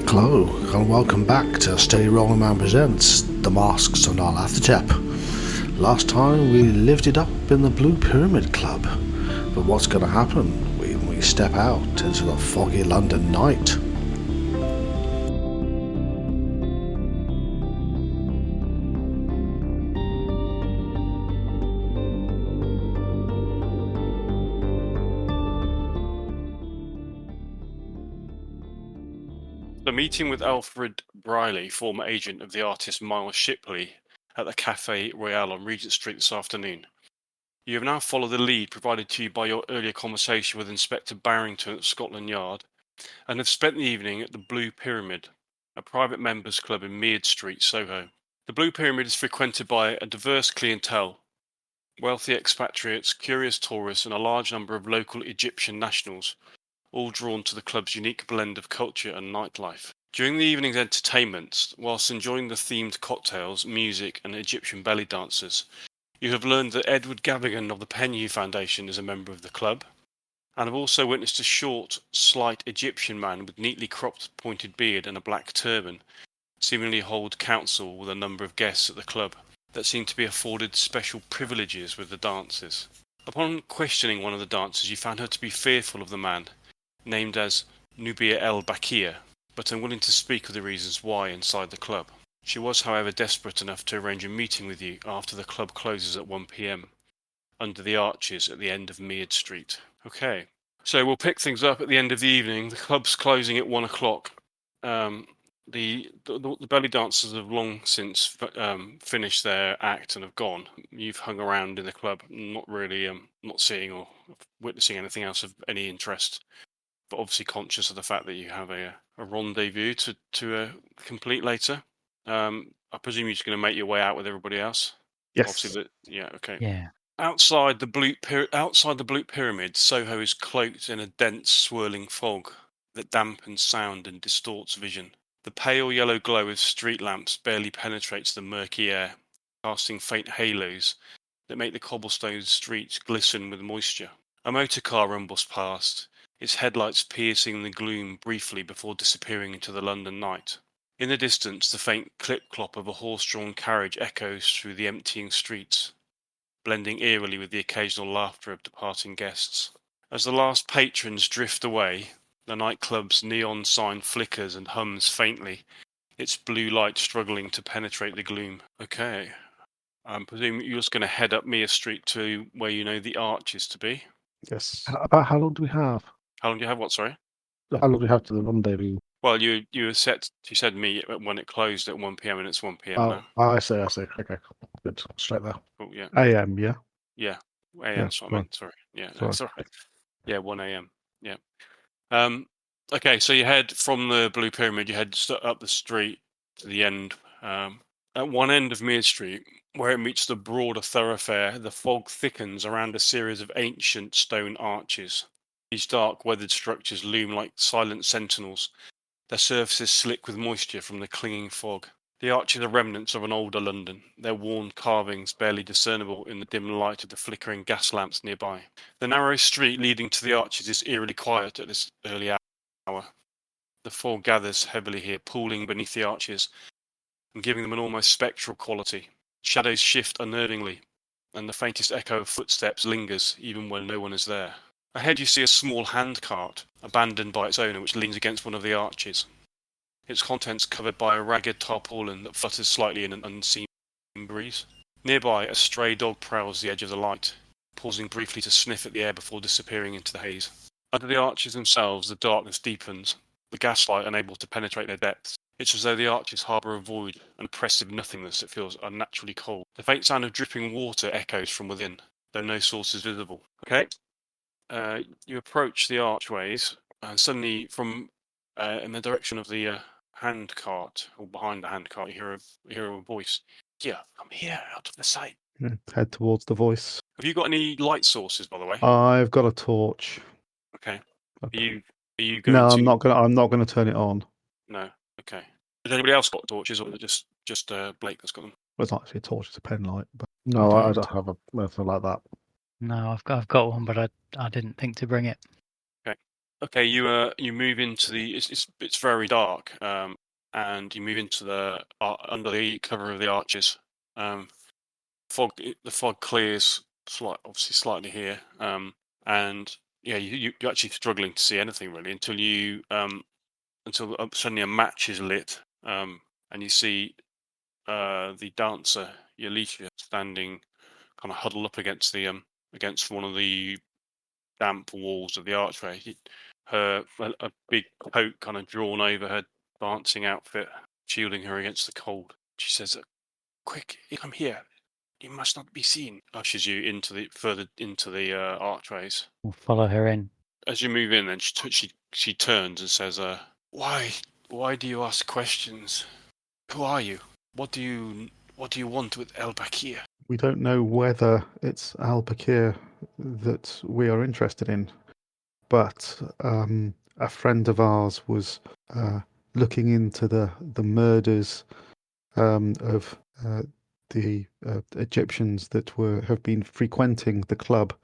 Hello, and welcome back to Steady Rolling Man Presents The Masks of Nyarlathotep. Last time we lived it up in the Blue Pyramid Club, but what's going to happen when we step out into the foggy London night? The meeting with Alfred Briley, former agent of the artist Miles Shipley, at the Café Royal on Regent Street this afternoon. You have now followed the lead provided to you by your earlier conversation with Inspector Barrington at Scotland Yard, and have spent the evening at the Blue Pyramid, a private members' club in Mead Street, Soho. The Blue Pyramid is frequented by a diverse clientele, wealthy expatriates, curious tourists, and a large number of local Egyptian nationals, all drawn to the club's unique blend of culture and nightlife. During the evening's entertainments, whilst enjoying the themed cocktails, music, and Egyptian belly dancers, you have learned that Edward Gavigan of the Penhew Foundation is a member of the club, and have also witnessed a short, slight Egyptian man with neatly cropped pointed beard and a black turban seemingly hold council with a number of guests at the club that seem to be afforded special privileges with the dances. Upon questioning one of the dancers, you found her to be fearful of the man, named as Nubia El Bakir, but unwilling to speak of the reasons why inside the club. She was, however, desperate enough to arrange a meeting with you after the club closes at 1 p.m, under the arches at the end of Mead Street. Okay, so we'll pick things up at the end of the evening. The club's closing at 1 o'clock. The belly dancers have long since finished their act and have gone. You've hung around in the club, not really not seeing or witnessing anything else of any interest, but obviously conscious of the fact that you have a rendezvous to complete later. I presume you're just going to make your way out with everybody else. Yes. Obviously, okay. Yeah. Outside the Blue Pyramid, Soho is cloaked in a dense, swirling fog that dampens sound and distorts vision. The pale yellow glow of street lamps barely penetrates the murky air, casting faint halos that make the cobblestone streets glisten with moisture. A motor car rumbles past, its headlights piercing the gloom briefly before disappearing into the London night. In the distance, the faint clip-clop of a horse-drawn carriage echoes through the emptying streets, blending eerily with the occasional laughter of departing guests. As the last patrons drift away, the nightclub's neon sign flickers and hums faintly, its blue light struggling to penetrate the gloom. Okay. I presume you're just going to head up Mead Street to where you know the arch is to be. Yes. About how long do we have? How long do you have? What, sorry? How long do we have to the rendezvous? Well, you were set. You said me when it closed at 1 p.m. and it's 1 p.m. now. I see. Okay, good. Straight there. Oh, yeah. AM, yeah? Yeah. AM, Yeah, that's what I meant. Sorry. Yeah, sorry. that's all right. Yeah, 1 a.m. Yeah. Okay, so you head from the Blue Pyramid, you head up the street to the end. At one end of Mead Street, where it meets the broader thoroughfare, the fog thickens around a series of ancient stone arches. These dark, weathered structures loom like silent sentinels, their surfaces slick with moisture from the clinging fog. The arches are remnants of an older London, their worn carvings barely discernible in the dim light of the flickering gas lamps nearby. The narrow street leading to the arches is eerily quiet at this early hour. The fog gathers heavily here, pooling beneath the arches and giving them an almost spectral quality. Shadows shift unnervingly, and the faintest echo of footsteps lingers even when no one is there. Ahead you see a small handcart, abandoned by its owner, which leans against one of the arches. Its contents covered by a ragged tarpaulin that flutters slightly in an unseen breeze. Nearby, a stray dog prowls the edge of the light, pausing briefly to sniff at the air before disappearing into the haze. Under the arches themselves, the darkness deepens, the gaslight unable to penetrate their depths. It's as though the arches harbour a void, an oppressive nothingness that feels unnaturally cold. The faint sound of dripping water echoes from within, though no source is visible. Okay. You approach the archways, and suddenly from in the direction of the handcart, or behind the handcart, you hear a voice. Yeah, I'm here, out of the sight. Head towards the voice. Have you got any light sources, by the way? I've got a torch. Okay. Are you going No, to... I'm not gonna turn it on. No. Okay. Has anybody else got torches, or is it just Blake that's got them? Well, it's not actually a torch; it's a pen light. But No, I don't have anything like that. No, I've got one, but I didn't think to bring it. Okay, you move into the. It's very dark, and you move into the under the cover of the arches. The fog clears obviously slightly here, and yeah, you're actually struggling to see anything really until suddenly a match is lit, and you see the dancer Yalisha standing, kind of huddled up against one of the damp walls of the archway. A big coat kind of drawn over her dancing outfit, shielding her against the cold. She says, "Quick, come here. You must not be seen." Ushers you further into the archways. We'll follow her in. As you move in, then she turns and says, "Why do you ask questions? Who are you? What do you want with El Bakir?" We don't know whether it's Al Bakir that we are interested in, but a friend of ours was looking into the murders of the Egyptians that have been frequenting the club,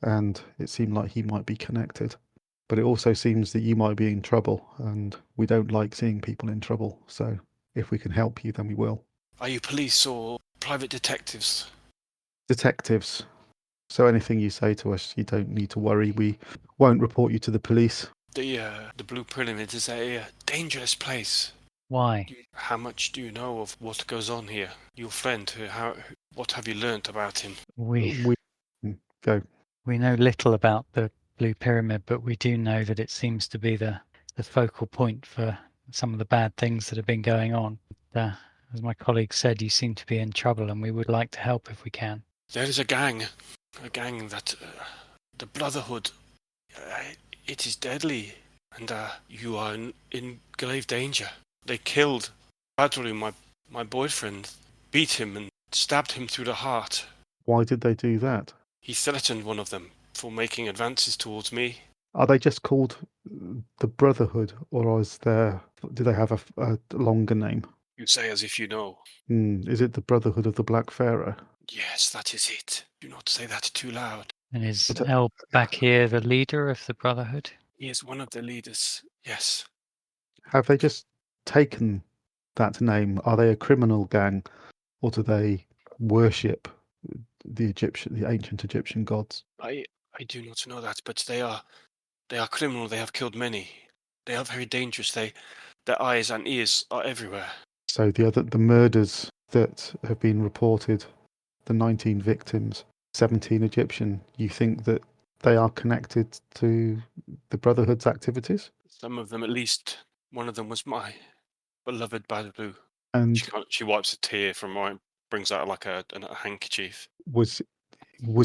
and it seemed like he might be connected. But it also seems that you might be in trouble, and we don't like seeing people in trouble. So if we can help you, then we will. Are you police or private detectives? Detectives. So anything you say to us, you don't need to worry. We won't report you to the police. The Blue Pyramid is a dangerous place. Why? How much do you know of what goes on here? Your friend, what have you learnt about him? We Go. we know little about the Blue Pyramid, but we do know that it seems to be the focal point for some of the bad things that have been going on. As my colleague said, you seem to be in trouble, and we would like to help if we can. There is a gang that the Brotherhood. It is deadly, and you are in grave danger. They killed Badru, my boyfriend, beat him and stabbed him through the heart. Why did they do that? He threatened one of them for making advances towards me. Are they just called the Brotherhood, or do they have a longer name? You say as if you know. Is it the Brotherhood of the Black Pharaoh? Yes, that is it. Do not say that too loud. And is But, El Bakir the leader of the Brotherhood? He is one of the leaders. Yes. Have they just taken that name? Are they a criminal gang, or do they worship the ancient Egyptian gods? I do not know that, but they are criminal. They have killed many. They are very dangerous. Their eyes and ears are everywhere. So the murders that have been reported, the 19 victims, 17 Egyptian, you think that they are connected to the Brotherhood's activities? Some of them, at least. One of them was my beloved Badru. And She wipes a tear from my, brings out like a handkerchief. was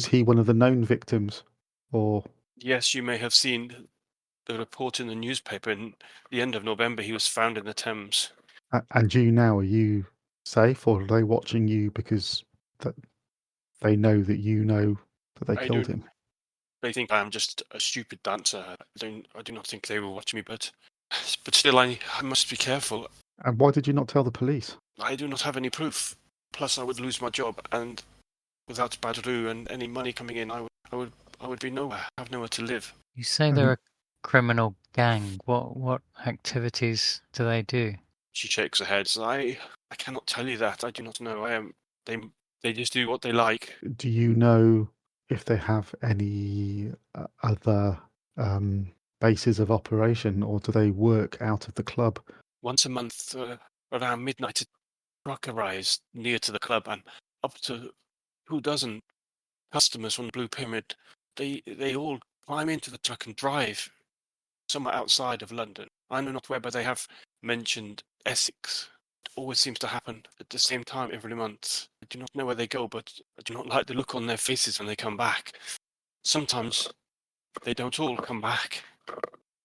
he one of the known victims, or? Yes, you may have seen the report in the newspaper. In the end of November, he was found in the Thames. And you now, are you safe, or are they watching you because that they know that you know that they killed him? They think I am just a stupid dancer. I do not think they will watch me, but still, I must be careful. And why did you not tell the police? I do not have any proof. Plus, I would lose my job, and without Badru and any money coming in, I would be nowhere. I have nowhere to live. You say they're a criminal gang. What activities do they do? She shakes her head. I cannot tell you that. I do not know. They just do what they like. Do you know if they have any other bases of operation, or do they work out of the club? Once a month, around midnight, a truck arrives near to the club, and up to 2 dozen customers from the Blue Pyramid. They all climb into the truck and drive somewhere outside of London. I know not where, but they have mentioned Essex. It always seems to happen at the same time every month. I do not know where they go, but I do not like the look on their faces when they come back. Sometimes they don't all come back.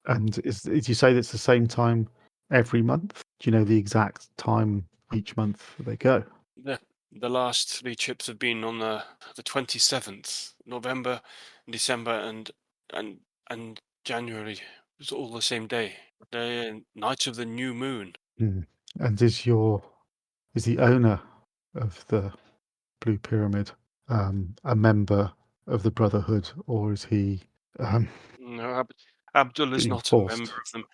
And did you say it's the same time every month? Do you know the exact time each month they go? The last 3 trips have been on the 27th, November, December, and January. It's all the same day. The night of the new moon. And is the owner of the Blue Pyramid a member of the Brotherhood, or is he? No, Abdul is Being not a forced. member of them.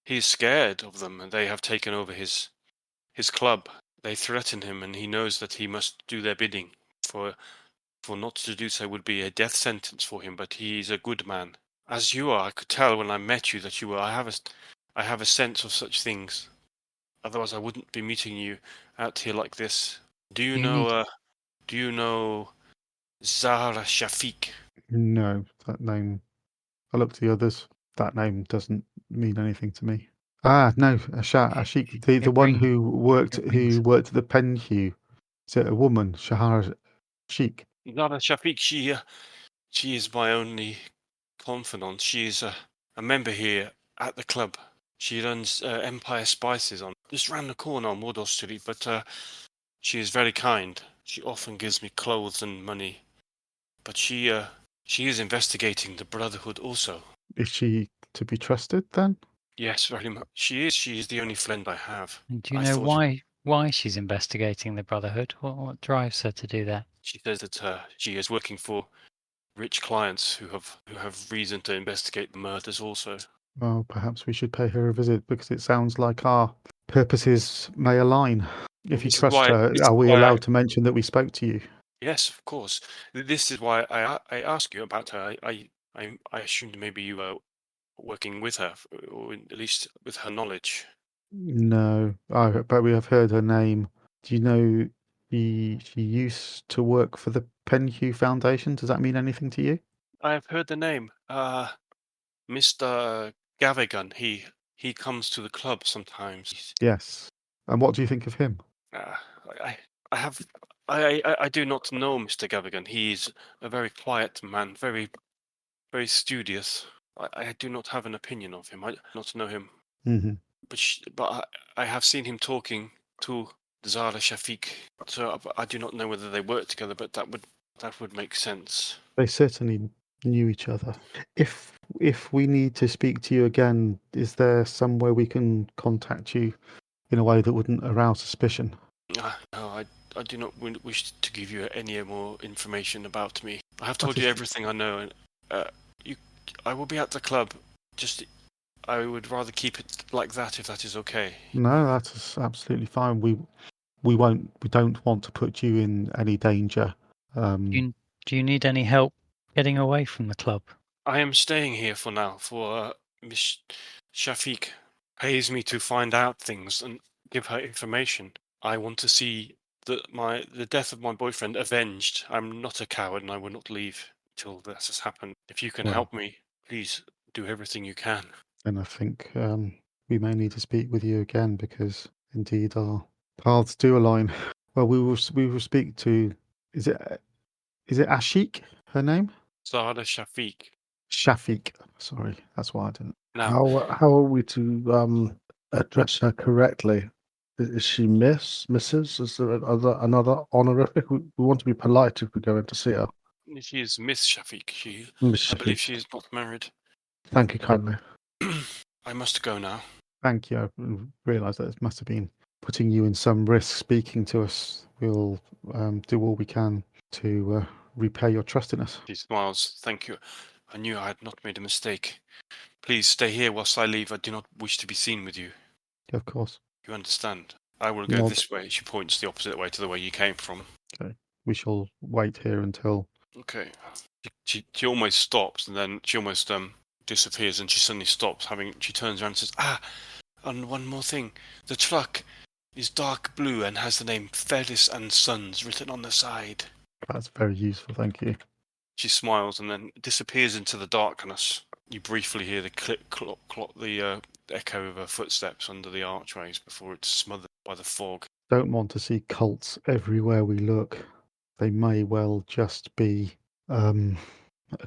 He's scared of them, and they have taken over his club. They threaten him, and he knows that he must do their bidding. For not to do so would be a death sentence for him. But he's a good man, as you are. I could tell when I met you that you were. I have a sense of such things. Otherwise, I wouldn't be meeting you out here like this. Do you know? Do you know Zahra Shafiq? No, that name. I looked at the others. That name doesn't mean anything to me. Ah, no, Ashik, the one who worked at the Penhew. Is it a woman, Shahar Sheik? Zahra Shafiq. She is my only confidant. She is a member here at the club. She runs Empire Spices on just round the corner on Wardour Street. But she is very kind. She often gives me clothes and money. But she is investigating the Brotherhood also. Is she to be trusted then? Yes, very much. She is. She is the only friend I have. And do you I know thought- why she's investigating the Brotherhood? What drives her to do that? She says that she is working for rich clients who have reason to investigate the murders also. Well, perhaps we should pay her a visit because it sounds like our purposes may align. If you This is trust why- her, this is are we why I- allowed to mention that we spoke to you? Yes, of course. This is why I ask you about her. I assumed maybe you were working with her, or at least with her knowledge. No, but we have heard her name. Do you know she used to work for the Penhew Foundation? Does that mean anything to you? I have heard the name. Mr. Gavigan. He comes to the club sometimes. Yes. And what do you think of him? I have. I do not know Mr. Gavigan. He's a very quiet man, very studious. I do not have an opinion of him. I do not know him. Mm-hmm. But I have seen him talking to Zara Shafiq. So I do not know whether they work together, but that would make sense. They certainly knew each other. If we need to speak to you again, is there somewhere we can contact you in a way that wouldn't arouse suspicion? No, I do not wish to give you any more information about me. I have That told you is- everything I know, and I will be at the club. Just, I would rather keep it like that if that is okay. No, that is absolutely fine. We don't want to put you in any danger. Do you need any help getting away from the club? I am staying here for now. For Miss Shafiq pays me to find out things and give her information. I want to see the death of my boyfriend avenged. I'm not a coward, and I will not leave till this has happened. If you can Well. help me, please do everything you can. And I think we may need to speak with you again because indeed our paths do align. Well, we will speak to. Is it Ashik? Her name? Zahra Shafiq. Shafiq. Sorry, that's why I didn't. Now, How are we to address her correctly? Is she Mrs.? Is there another honorific? We want to be polite if we go in to see her. she is Miss Shafiq. Miss I believe Shafiq. she is not married. Thank you kindly. I must go now. Thank you. I realised that it must have been putting you in some risk speaking to us. We'll do all we can to repay your trust in us. She smiles. Thank you. I knew I had not made a mistake. Please stay here whilst I leave. I do not wish to be seen with you. Of course. You understand? I will go Nod. this way. She points the opposite way to the way you came from. We shall wait here until. Okay. She almost stops, and then she almost disappears, and she suddenly stops. She turns around and says, and one more thing. The truck is dark blue and has the name Ferris and Sons written on the side. That's very useful. Thank you. She smiles and then disappears into the darkness. You briefly hear the click, clop, clop, the echo of her footsteps under the archways before it's smothered by the fog. Don't want to see cults everywhere we look. They may well just be a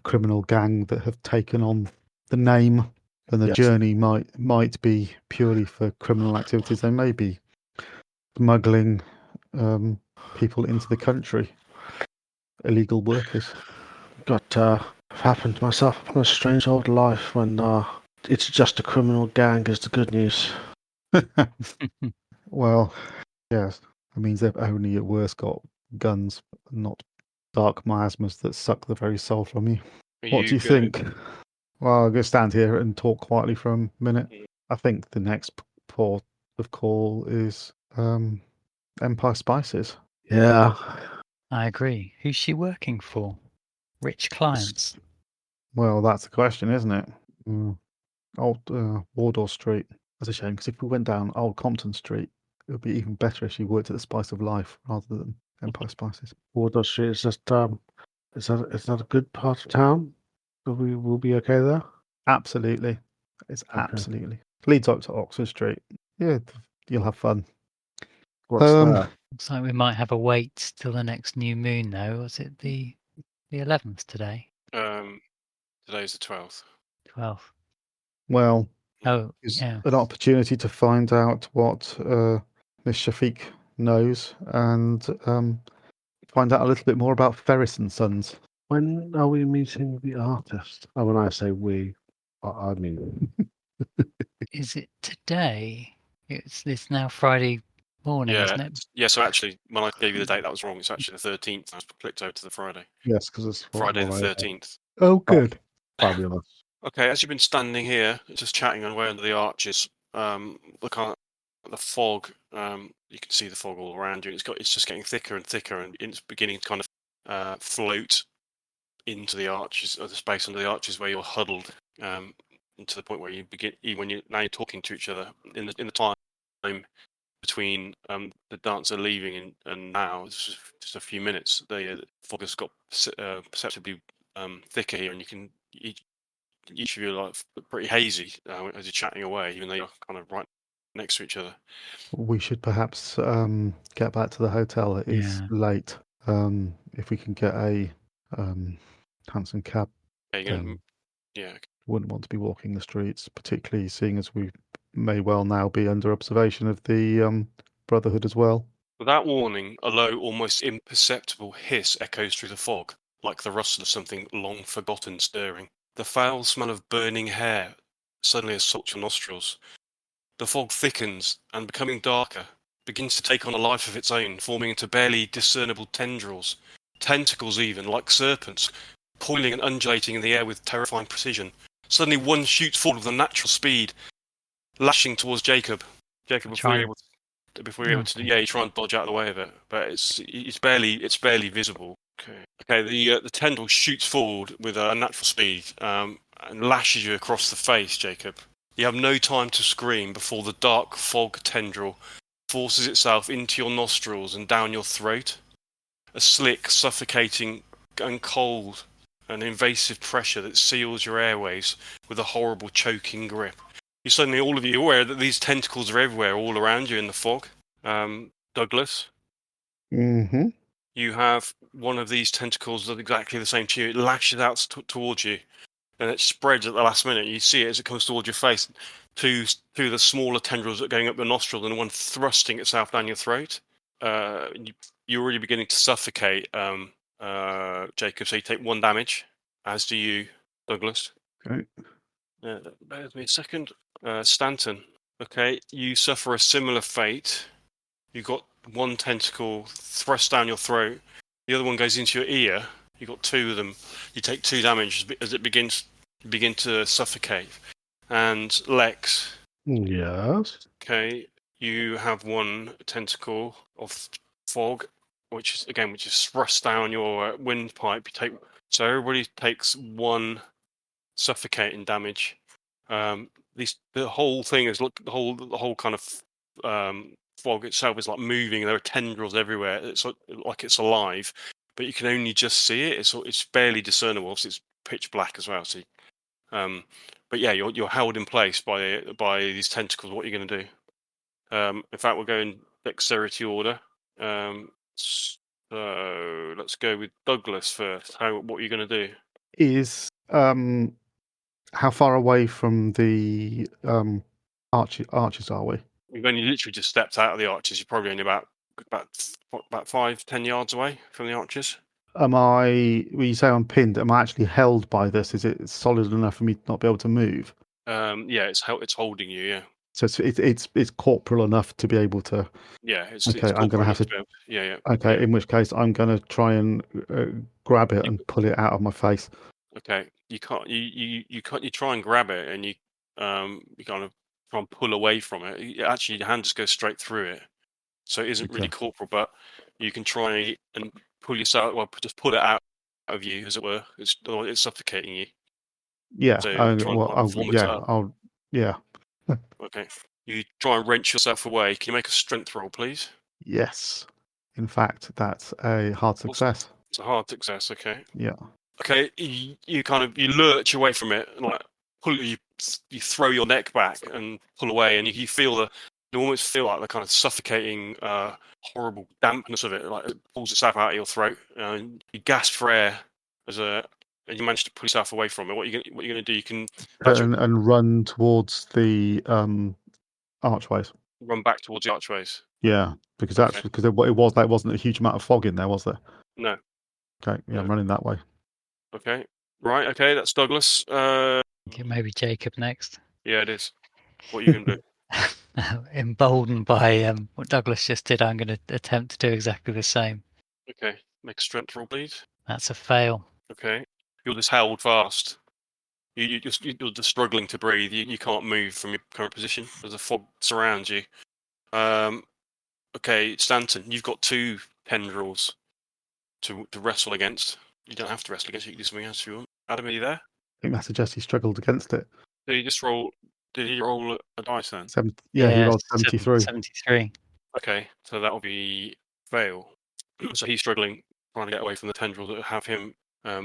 criminal gang that have taken on the name, and the Yes. journey might be purely for criminal activities. They may be smuggling people into the country, illegal workers. Happened to myself upon a strange old life when it's just a criminal gang is the good news. Well, yes, that means they've only at worst got guns, not dark miasmas that suck the very soul from you. What do you think? Well, I'm going to stand here and talk quietly for a minute. I think the next port of call is Empire Spices. Yeah. I agree. Who's she working for? Rich clients. Well, that's the question, isn't it? Old Wardour Street. That's a shame, because if we went down Old Compton Street, it would be even better if she worked at the Spice of Life rather than Empire Spices. Wardour Street is just is that a good part of town? Will be okay there? Absolutely. It's Okay. absolutely. Leads up to Oxford Street. Yeah, you'll have fun. What's there? Looks like we might have a wait till the next new moon, though. Was it the 11th today? Today's the 12th. 12th. Well, Oh, it's yeah. an opportunity to find out what Miss Shafiq knows and find out a little bit more about Ferris and Sons. When are we meeting the artist? Oh, when I say we, I mean. Is it today? It's now Friday morning, Yeah, isn't it? yeah. So actually, when I gave you the date, that was wrong. It's actually the 13th. I clicked over to the Friday. Yes, because it's Friday the what I- 13th. Oh, good. Fabulous. Okay, as you've been standing here, just chatting on the way under the arches, the fog. You can see the fog all around you. It's just getting thicker and thicker, and it's beginning to kind of float into the arches, or the space under the arches where you're huddled, to the point where you're talking to each other in the time between the dancer leaving and now. It's just a few minutes. The fog has got perceptibly thicker here, and you can each of you are like pretty hazy as you're chatting away, even though you're kind of right next to each other. We should perhaps get back to the hotel. It is Yeah. late. If we can get a hansom cab, Yeah. wouldn't want to be walking the streets, particularly seeing as we may well now be under observation of the Brotherhood as well. Without warning, a low, almost imperceptible hiss echoes through the fog, like the rustle of something long forgotten stirring. The foul smell of burning hair suddenly assaults your nostrils. The fog thickens and, becoming darker, begins to take on a life of its own, forming into barely discernible tendrils, tentacles even, like serpents, coiling and undulating in the air with terrifying precision. Suddenly one shoots forward with unnatural speed, lashing towards Jacob. Jacob, before you're able to, you try and dodge out of the way of it, but it's barely visible. Okay. The tendril shoots forward with unnatural speed and lashes you across the face, Jacob. You have no time to scream before the dark fog tendril forces itself into your nostrils and down your throat. A slick, suffocating, and cold and invasive pressure that seals your airways with a horrible, choking grip. You suddenly, all of you, aware that these tentacles are everywhere, all around you in the fog. Douglas? Mm-hmm. You have one of these tentacles that's exactly the same to you. It lashes out towards you, and it spreads at the last minute. You see it as it comes towards your face. Two of the smaller tendrils that are going up your nostril, and one thrusting itself down your throat. You're already beginning to suffocate, Jacob, so you take 1 damage, as do you, Douglas. Okay. Bear with me a second. Stanton, okay, you suffer a similar fate. You got 1 tentacle thrust down your throat. The other one goes into your ear. You got 2 of them. You take 2 damage as it begin to suffocate. And Lex. Yes. Okay, you have 1 tentacle of fog, which is thrust down your windpipe. So everybody takes 1 suffocating damage. The whole thing is the whole kind of fog itself is like moving. There are tendrils everywhere. It's like it's alive, but you can only just see it. It's barely discernible. So it's pitch black as well. So, but yeah, you're held in place by these tentacles. What are you going to do? In fact, we'll go in dexterity order. So let's go with Douglas first. What are you going to do? Is how far away from the arches are we? We've only literally just stepped out of the arches. You're probably only about 5-10 yards away from the arches. When you say I'm pinned, am I actually held by this? Is it solid enough for me to not be able to move? Yeah, it's holding you. Yeah. So it's corporal enough to be able to. Yeah. Okay, I'm going to have to. Yeah. Okay, yeah. in which case I'm going to try and grab it and pull it out of my face. Okay, you can't. You can't. You try and grab it, and you kind of try and pull away from it. Actually, your hand just goes straight through it, so it isn't really Okay. corporal. But you can try and pull yourself. Well, just pull it out of you, as it were. It's suffocating you. Yeah. So I, try and well, like, I'll, vomit it yeah. up. I'll. Yeah. Okay. You try and wrench yourself away. Can you make a strength roll, please? Yes. In fact, that's a hard Awesome. success. It's a hard success. Okay. Yeah. Okay. You kind of lurch away from it, and like you throw your neck back and pull away, and you feel you almost feel like the kind of suffocating, horrible dampness of it. Like it pulls itself out of your throat, and you gasp for air and you manage to pull yourself away from it. What are you gonna do? You can And run towards the archways. run back towards the archways. Yeah, because Okay. it was there wasn't a huge amount of fog in there, was there? No. Okay. Yeah, No. I'm running that way. Okay. Right. Okay. That's Douglas. Okay, maybe Jacob next. Yeah, it is. What are you gonna do? Emboldened by what Douglas just did, I'm going to attempt to do exactly the same. Okay. Make a strength roll, please. That's a fail. Okay. You're just held fast. You're just struggling to breathe. You can't move from your current position as the fog surrounds you. Okay, Stanton, you've got 2 tendrils to wrestle against. You don't have to wrestle against. You can do something else if you want. Adam, are you there? I think that suggests he struggled against it. Did he just roll? Did he roll a dice then? He rolled 73. 73. Okay, so that will be fail. So he's struggling, trying to get away from the tendrils that have him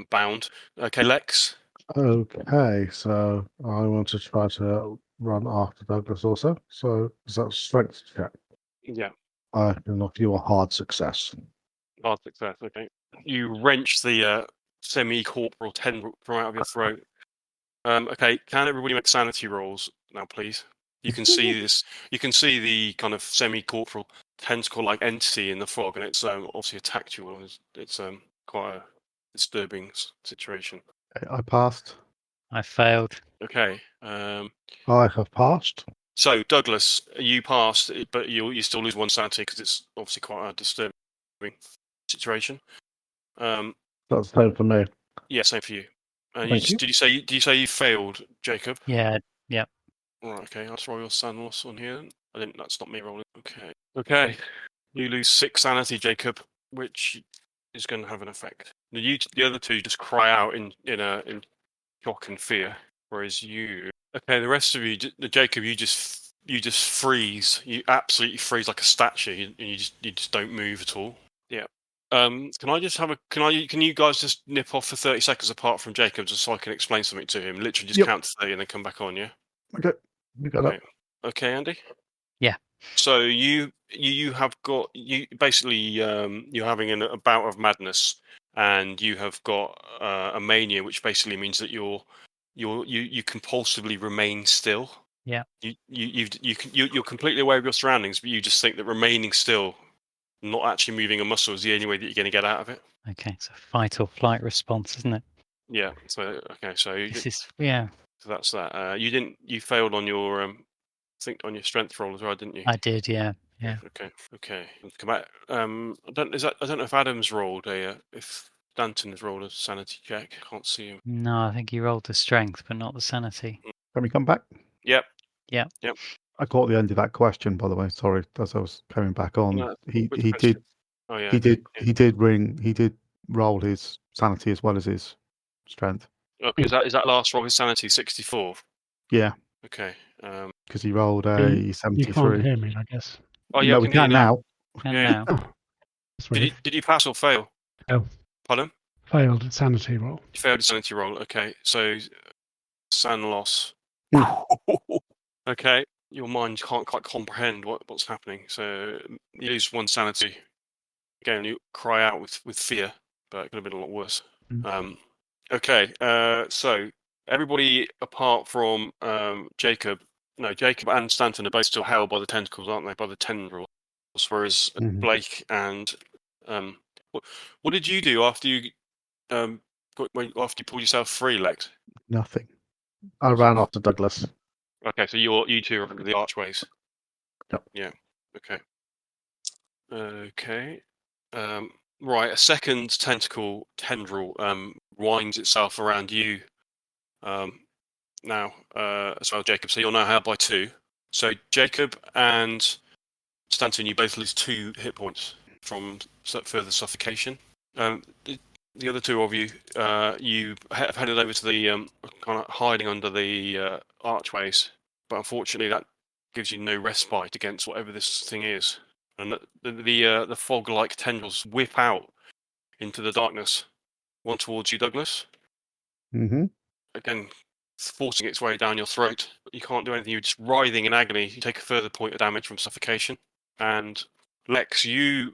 bound. Okay, Lex. Okay, so I want to try to run after Douglas also. So is that a strength check? Yeah, I can offer you a hard success. hard success. Okay, you wrench the semi-corporal tendril from out of your throat. Okay, can everybody make sanity rolls now, please? You can see this. You can see the kind of semi-corporal tentacle-like entity in the fog, and it's obviously attacked you. It's quite a disturbing situation. I passed. I failed. Okay. I have passed. So Douglas, you passed, but you still lose 1 sanity because it's obviously quite a disturbing situation. That's the same for me. Yeah, same for you. Thank you. Did you say you failed, Jacob? Yeah. Right, okay, I'll just roll your san loss on here. That's not me rolling. Okay. You lose 6 sanity, Jacob, which is going to have an effect. The other 2 just cry out in shock and fear, whereas you. Okay, the rest of you, Jacob, you just freeze. You absolutely freeze like a statue, and you just don't move at all. Yeah. Can I just have a? Can you guys just nip off for 30 seconds apart from Jacob, just so I can explain something to him? Literally, just Yep. count to 30 and then come back on. Yeah. Okay. You got Okay. it. Okay, Andy. Yeah. So you have got basically you're having a bout of madness, and you have got a mania, which basically means that you compulsively remain still. Yeah. You're completely aware of your surroundings, but you just think that remaining still, not actually moving a muscle, is the only way that you're going to get out of it. Okay, it's a fight or flight response, isn't it? Yeah. So okay. So So that's that. You failed on your on your strength roll as well, didn't you? I did. Yeah. Okay. Come back. I don't know if Adam's rolled if Danton has rolled a sanity check. I can't see him. No, I think he rolled the strength, but not the sanity. Can we come back? Yep. I caught the end of that question, by the way. Sorry, as I was coming back on. No, He which did question? Oh yeah. he okay, did he did roll his sanity as well as his strength. yeah. Is that last roll his sanity 64? Yeah, Okay. because he rolled a You can't 73. hear me, I guess. Oh yeah, No, I we can hear you can now. And Yeah. now, Oh, that's weird. Did you pass or fail? No. Pardon? Failed sanity roll. You failed a sanity roll. Okay. So san loss. Okay. Your mind can't quite comprehend what's happening. So you lose 1 sanity. Again, you cry out with fear, but it could have been a lot worse. Mm. Okay. So everybody apart from Jacob and Stanton are both still held by the tentacles, aren't they? By the tendrils. Whereas Mhm. Blake and what did you do after you after you pulled yourself free, Lex? Nothing. I ran after Douglas. Okay, so you 2 are under the archways. Yep. Yeah. Okay. Okay. Right, a second tendril winds itself around you now as well, Jacob. So you're now held by 2. So Jacob and Stanton, you both lose 2 hit points from further suffocation. The other 2 of you, you have headed over to the kind of hiding under the archways, but unfortunately that gives you no respite against whatever this thing is. And the fog-like tendrils whip out into the darkness. One towards you, Douglas. Mm-hmm. Again, forcing its way down your throat. You can't do anything. You're just writhing in agony. You take a further point of damage from suffocation. And Lex, you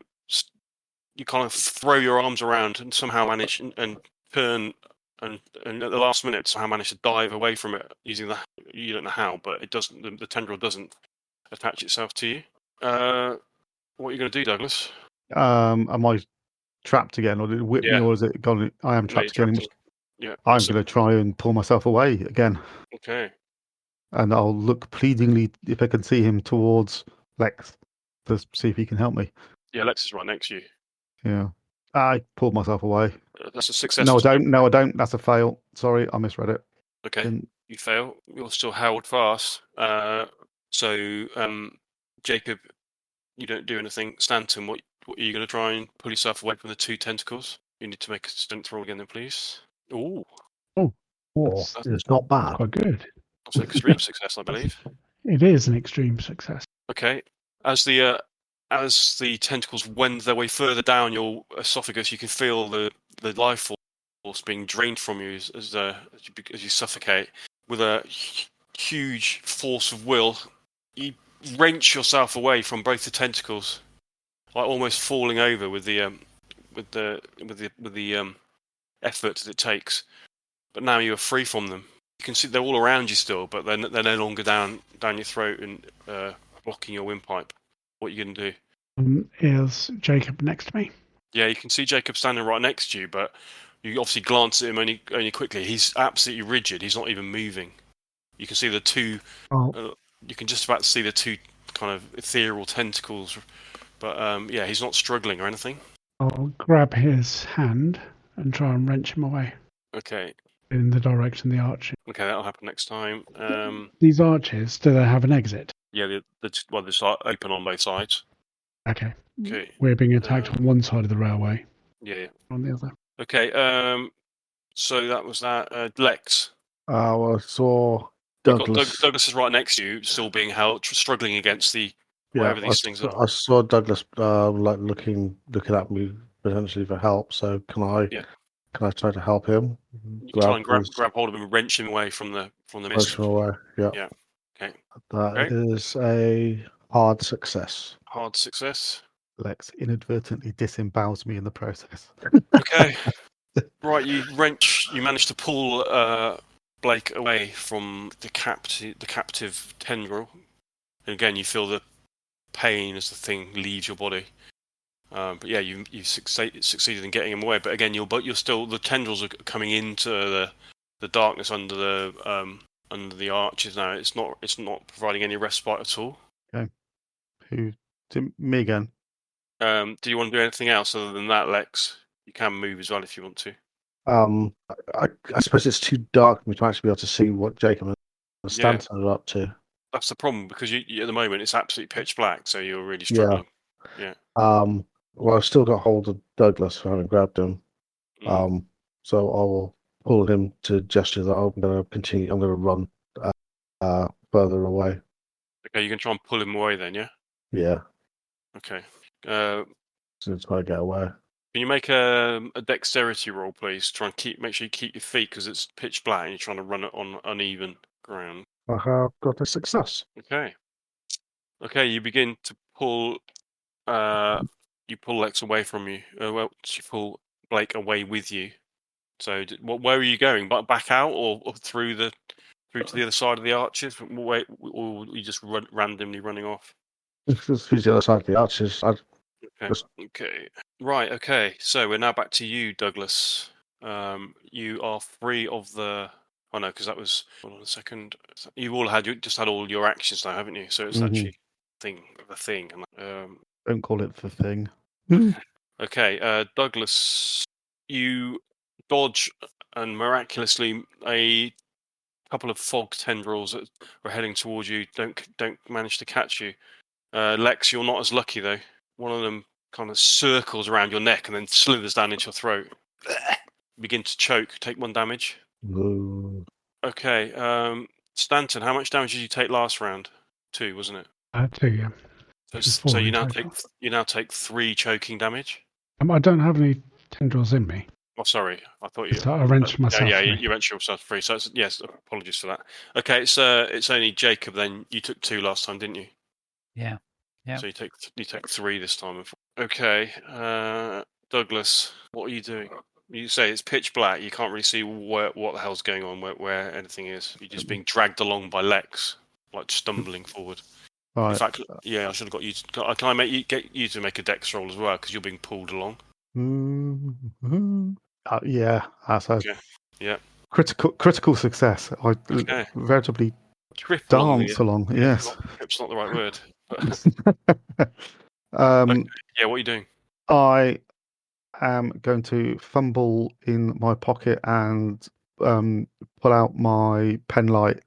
kind of throw your arms around and somehow manage and turn and at the last minute somehow manage to dive away from it using the. You don't know how, but it doesn't. The tendril doesn't attach itself to you. What are you going to do, Douglas? Am I trapped again, or did it whip me, Yeah. or is it gone? I am No, you're trapped again. trapped Yeah. I'm going to try and pull myself away again, Okay. and I'll look pleadingly if I can see him towards Lex to see if he can help me. Yeah, Lex is right next to you. Yeah, I pulled myself away. That's a success. No, I don't. No, I don't. That's a fail. Sorry, I misread it. Okay. Didn't- You fail. You're still held fast. So, Jacob, you don't do anything. Stanton, what are you going to try and pull yourself away from the 2 tentacles? You need to make a strength roll again, then, please. Ooh, Oh, it's not bad. Quite good. that's an extreme success, I believe. It is an extreme success. Okay. As the tentacles wend their way further down your esophagus, you can feel the life force being drained from you as you suffocate. With a huge force of will, you wrench yourself away from both the tentacles, like almost falling over with the effort that it takes. But now you are free from them. You can see they're all around you still, but they're no longer down your throat and blocking your windpipe. What are you going to do? Is Jacob next to me? Yeah, you can see Jacob standing right next to you, but you obviously glance at him only quickly. He's absolutely rigid. He's not even moving. You can see the 2. I'll, You can just about see the 2 kind of ethereal tentacles, but yeah, he's not struggling or anything. I'll grab his hand and try and wrench him away Okay, in the direction of the arch. okay, that'll happen next time. These arches, do they have an exit? Yeah, they're open on both sides. Okay. Okay. We're being attacked on one side of the railway, Yeah. on the other. Okay. So that was that. Lex. Well, I saw You've got Douglas. Douglas is right next to you, still being held, struggling against the whatever these things are. I saw Douglas like looking at me potentially for help. So can I try to help him? You can try and grab hold of him and wrench him away from the mist. Wrench him away. Yeah. Yeah. Okay. That is a hard success. Hard success. Lex inadvertently disembowels me in the process. Okay. Right, you manage to pull Blake away from the captive tendril. And again, you feel the pain as the thing leaves your body. But yeah, you succeeded in getting him away. But again, you're still, the tendrils are coming into the darkness under the arches now. It's not providing any respite at all. Okay. Me again. Do you want to do anything else other than that, Lex? You can move as well if you want to. I suppose it's too dark for me to actually be able to see what Jacob and Stanton are up to. That's the problem, because you at the moment it's absolutely pitch black, so you're really struggling. Yeah. Well, I've still got hold of Douglas for having grabbed him. So I will pull him to gesture that I'm going to continue. I'm going to run further away. Okay, you can try and pull him away then, yeah? Yeah. Okay. So try to get away. Can you make a dexterity roll, please? Try and make sure you keep your feet, because it's pitch black and you're trying to run it on uneven ground. I have got a success. Okay. Okay, you begin to pull. You pull Lex away from you. You pull Blake away with you. So, where are you going? Back out, or through to the other side of the arches? Or you just randomly running off? It's the other side of the arches. Okay. Right. Okay. So we're now back to you, Douglas. You are free of the. Oh no, because that was. Hold on a second. You all just had all your actions now, haven't you? So it's actually the thing. Don't call it the thing. Okay, Douglas, you dodge and miraculously a couple of fog tendrils that were heading towards you don't manage to catch you. Lex, you're not as lucky though. One of them kind of circles around your neck and then slithers down into your throat. Begin to choke. Take 1 damage. Ooh. Okay, Stanton, how much damage did you take last round? 2, wasn't it? 2, yeah. So, Which is so 4 you in now total. take 3 choking damage. I don't have any tendrils in me. Oh, sorry. I thought you. So I wrenched myself Yeah, free. you wrenched yourself free. So yes, apologies for that. Okay, it's only Jacob. Then you took 2 last time, didn't you? Yeah. Yeah. So you take 3 this time. Okay, Douglas, what are you doing? You say it's pitch black. You can't really see what the hell's going on, where anything is. You're just being dragged along by Lex, like stumbling forward. In Right. fact, yeah, I should have got you. Can I get you to make a dex roll as well because you're being pulled along? Yeah, that's a Okay. Yeah. critical success. I Okay. veritably Trip along. dance along. Yeah, Yes. trip's not the right word. Yeah, what are you doing? I am going to fumble in my pocket and pull out my pen light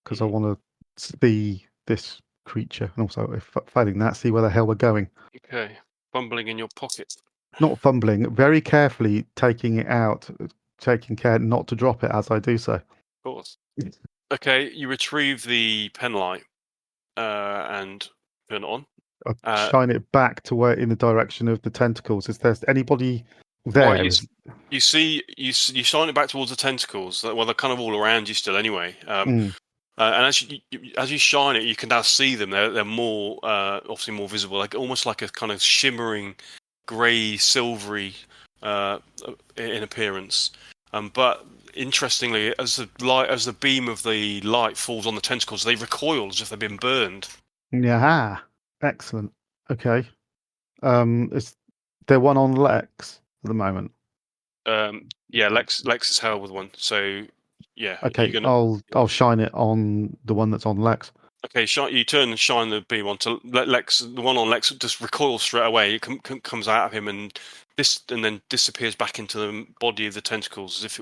because I Mhm. want to see this creature, and also, if failing that, see where the hell we're going. Okay. Fumbling in your pocket. Not fumbling, very carefully taking it out, taking care not to drop it as I do so. Of course. Okay, you retrieve the pen light and turn it on. I shine it back to where, in the direction of the tentacles. Is there anybody there? Right, you shine it back towards the tentacles. Well, they're kind of all around you still, anyway. And as you shine it, you can now see them. They're more obviously more visible, like almost like a kind of shimmering, grey, silvery in appearance. But interestingly, as the beam of the light falls on the tentacles, they recoil as if they've been burned. Yeah, excellent. Okay. Is there one on Lex at the moment? Yeah, Lex is held with one. So yeah, Okay, you're gonna. I'll shine it on the one that's on Lex. Okay, you turn and shine the beam onto Lex. The one on Lex just recoils straight away. It comes out of him and then disappears back into the body of the tentacles as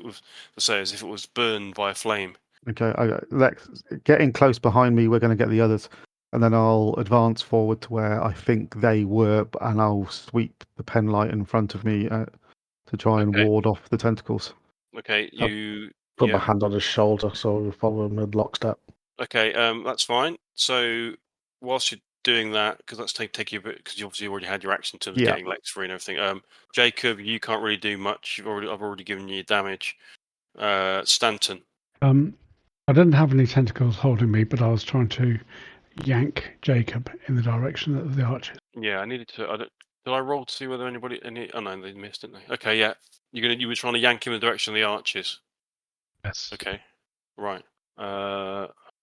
if it was burned by a flame. Okay, Lex, getting close behind me. We're going to get the others, and then I'll advance forward to where I think they were, and I'll sweep the pen light in front of me to try and ward off the tentacles. Okay, you Put my hand on his shoulder so we follow him in lockstep. Okay, that's fine. So whilst you're doing that, because that's take you a bit, because you obviously already had your action in terms of getting Lex free and everything. Jacob, you can't really do much. I've already given you damage. Stanton. I didn't have any tentacles holding me, but I was trying to yank Jacob in the direction of the archers. Yeah, I needed to. Did I roll to see whether any? Oh no, they missed, didn't they? Okay, yeah. You were trying to yank him in the direction of the archers. Yes. Okay, right.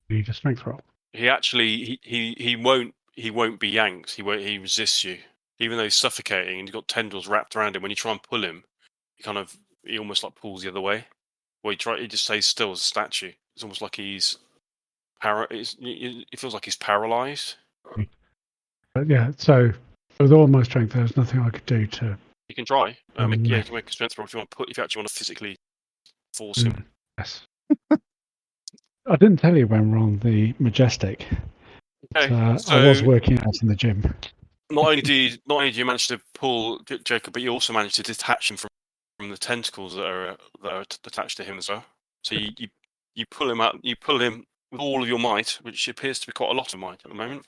Need a strength roll. He actually he won't be yanked. He resists you, even though he's suffocating and he's got tendrils wrapped around him. When you try and pull him, he almost like pulls the other way. Well, he just stays still as a statue. It's almost like he's it feels like he's paralyzed. But yeah, so with all my strength, there's nothing I could do to. You can try. You can make a strength roll if you actually want to physically force him. Yes. I didn't tell you when we're on the Majestic. Okay, so I was working out in the gym. Not only do you manage to pull Jacob, but you also manage to detach him from the tentacles that are attached to him as well. So you pull him out. You pull him with all of your might, which appears to be quite a lot of might at the moment.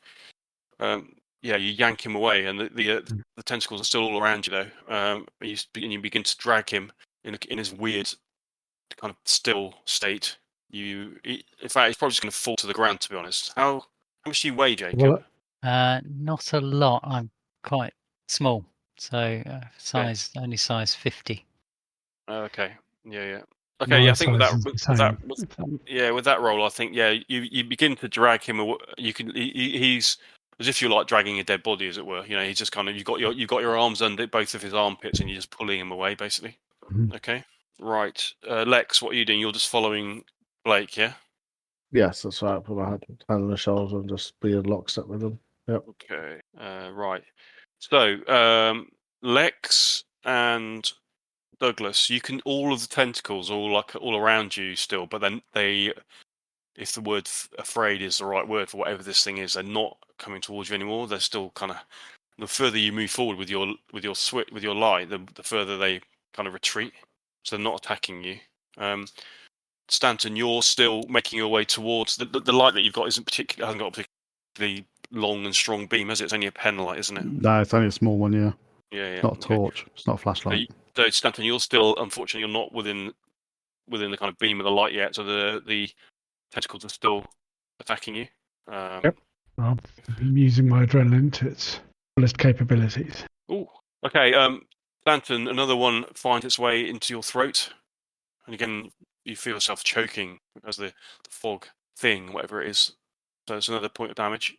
You yank him away, and the tentacles are still all around you though. You begin to drag him in his weird kind of still state. In fact, he's probably just going to fall to the ground. To be honest, how much do you weigh, Jacob? Well, not a lot. I'm quite small, so only size 50. Okay. Yeah. Okay. I think with that roll, I think you begin to drag him away. He's as if you're like dragging a dead body, as it were. You know, he's just kind of you've got your arms under both of his armpits, and you're just pulling him away, basically. Mm-hmm. Okay. Right. Lex, what are you doing? You're just following Blake, yeah? Yes, that's right. Put my hand on the shoulder and just be in lockstep with him. Yep. Okay. Right. So, Lex and Douglas, you can all of the tentacles all around you still, but then they, if the word afraid is the right word for whatever this thing is, they're not coming towards you anymore. They're still kind of, the further you move forward with your light, the further they kind of retreat. So they're not attacking you. Stanton, you're still making your way towards the light that you've got. Hasn't got a particularly long and strong beam, has it? It's only a pen light, isn't it? No, it's only a small one. Yeah. Yeah. It's not a torch. It's not a flashlight. So Stanton, you're still, unfortunately, you're not within the kind of beam of the light yet. So the tentacles are still attacking you. Yep. Well, I'm using my adrenaline to its fullest capabilities. Oh, okay. Stanton, another one finds its way into your throat, and again you feel yourself choking as the fog thing, whatever it is. So it's another point of damage.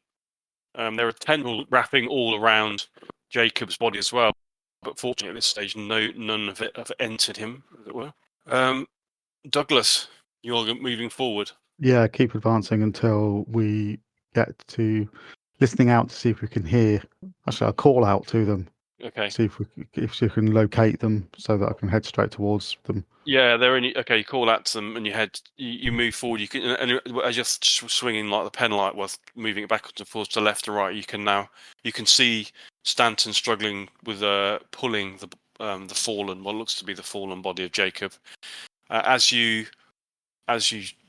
There are tentacles wrapping all around Jacob's body as well, but fortunately at this stage, none of it have entered him, as it were. Douglas, you're moving forward. Yeah, keep advancing until we get to listening out to see if we can hear. Actually, I'll call out to them. Okay. See if you can locate them so that I can head straight towards them. Yeah, they're in. Okay, you call out to them and you move forward. You can, and as you're swinging like the pen light, while moving it backwards and forwards to left and right, you can see Stanton struggling with pulling the fallen, what looks to be the fallen body of Jacob. As the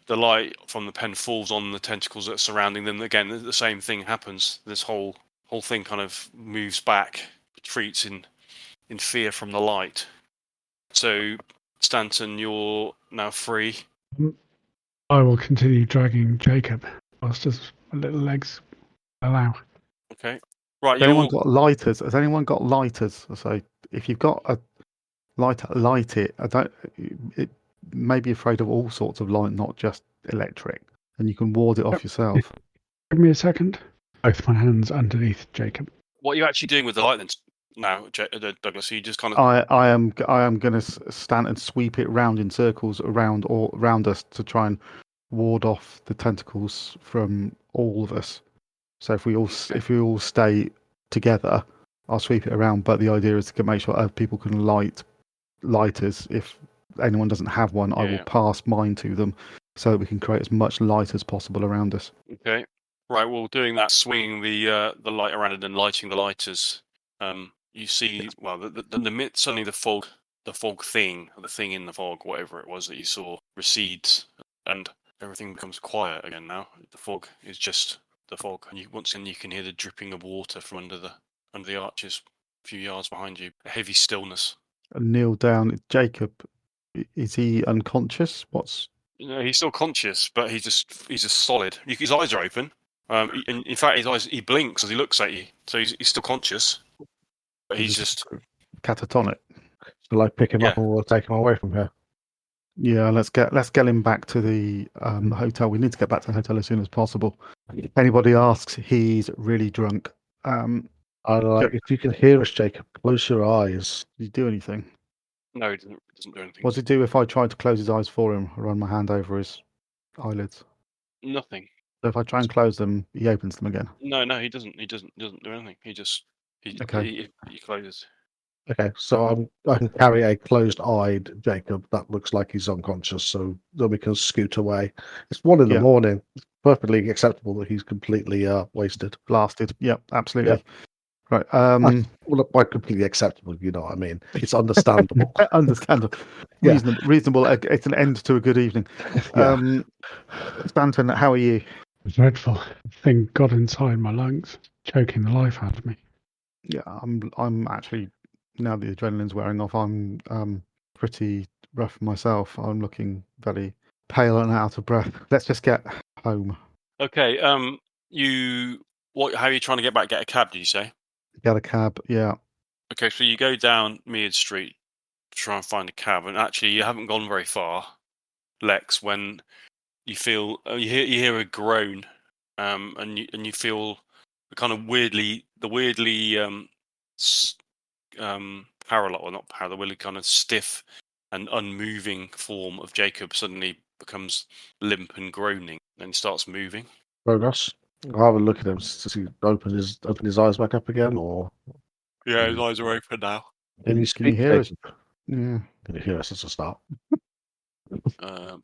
light from the pen falls on the tentacles that are surrounding them, again the same thing happens. This whole thing kind of moves back, retreats in fear from the light. So, Stanton, you're now free. I will continue dragging Jacob whilst his little legs allow. Okay. Right. Has anyone got lighters? Has anyone got lighters? So if you've got a lighter, light it. It may be afraid of all sorts of light, not just electric, and you can ward it off yourself. Give me a second. Both my hands underneath Jacob. What are you actually doing with the light then now, Douglas? So you just kind of... I am going to stand and sweep it round in circles around us to try and ward off the tentacles from all of us. So if we all stay together, I'll sweep it around. But the idea is to make sure other people can light lighters. If anyone doesn't have one, I will pass mine to them so that we can create as much light as possible around us. Okay. Right. Well, doing that, swinging the light around and then lighting the lighters. You see, well, suddenly the fog thing, or the thing in the fog, whatever it was that you saw, recedes, and everything becomes quiet again. Now the fog is just the fog, and once again you can hear the dripping of water from under the arches, a few yards behind you. A heavy stillness. And kneel down. Jacob, is he unconscious? No, he's still conscious, but he's just solid. His eyes are open. In fact, his eyes, he blinks as he looks at you, so he's still conscious. But he's just catatonic. Shall I pick him up and we'll take him away from here? Yeah, let's get him back to the hotel. We need to get back to the hotel as soon as possible. If anybody asks, he's really drunk. If you can hear us, Jacob, close your eyes. Did he do anything? No, he doesn't do anything. What does he do if I tried to close his eyes for him, or run my hand over his eyelids? Nothing. So if I try and close them, he opens them again. No, he doesn't. He doesn't do anything. He closes. Okay, so I can carry a closed-eyed Jacob. That looks like he's unconscious, so then we can scoot away. It's 1 in the morning. It's perfectly acceptable that he's completely wasted. Blasted. Yep, absolutely. Yeah. Right. Well, not quite completely acceptable, you know what I mean. It's understandable. Understandable. Yeah. Reasonable. It's an end to a good evening. Yeah. Stanton, how are you? Dreadful. The thing got inside my lungs, choking the life out of me. Yeah, I'm actually, now the adrenaline's wearing off, I'm pretty rough myself. I'm looking very pale and out of breath. Let's just get home. Okay. How are you trying to get back? Get a cab? Did you say? Get a cab. Yeah. Okay, so you go down Mead Street to try and find a cab, and actually you haven't gone very far, Lex, when you feel you hear a groan, and you feel the kind of weirdly parallel, or not parallel, the weirdly kind of stiff and unmoving form of Jacob suddenly becomes limp and groaning, and starts moving. Very nice. I'll have a look at him to see open his eyes back up again, or Yeah, his eyes are open now. Can you Can you speak, hear us? Jacob? Yeah. Can you hear us as a start? Can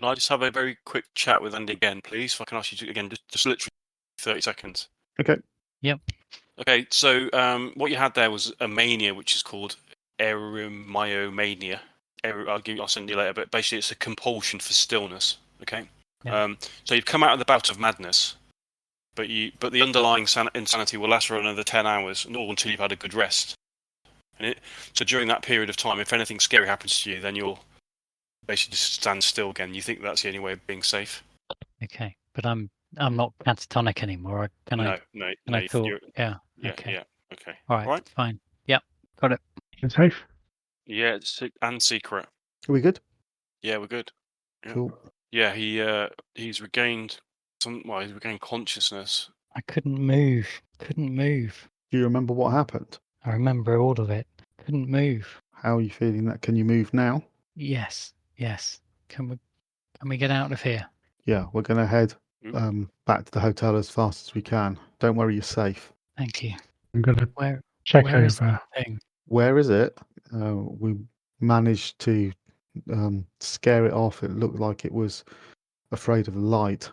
I just have a very quick chat with Andy again, please? If I can ask you to, again, just literally 30 seconds. Okay. Okay, so what you had there was a mania, which is called erymyomania. I'll send you later, but basically it's a compulsion for stillness. Okay, Yeah. So you've come out of the bout of madness, but the underlying insanity will last for another 10 hours, nor until you've had a good rest. So during that period of time, if anything scary happens to you, then you'll basically just stand still again. You think that's the only way of being safe? Okay, but I'm not catatonic anymore. Can I talk? You're, Yeah. yeah, Okay. yeah, okay. All right. Right? Fine. Yep. Got it. It's safe. Yeah, it's and secret. Are we good? Yeah, we're good. Yeah. Cool. Yeah, he's regained he's regained consciousness. I couldn't move. Couldn't move. Do you remember what happened? I remember all of it. Couldn't move. How are you feeling that? Can you move now? Yes. Yes. Can we get out of here? Yeah, we're going to head Mm. back to the hotel as fast as we can. Don't worry, you're safe. Thank you. I'm going to Where check where is over. that thing? Where is it? We managed to scare it off. It looked like it was afraid of the light.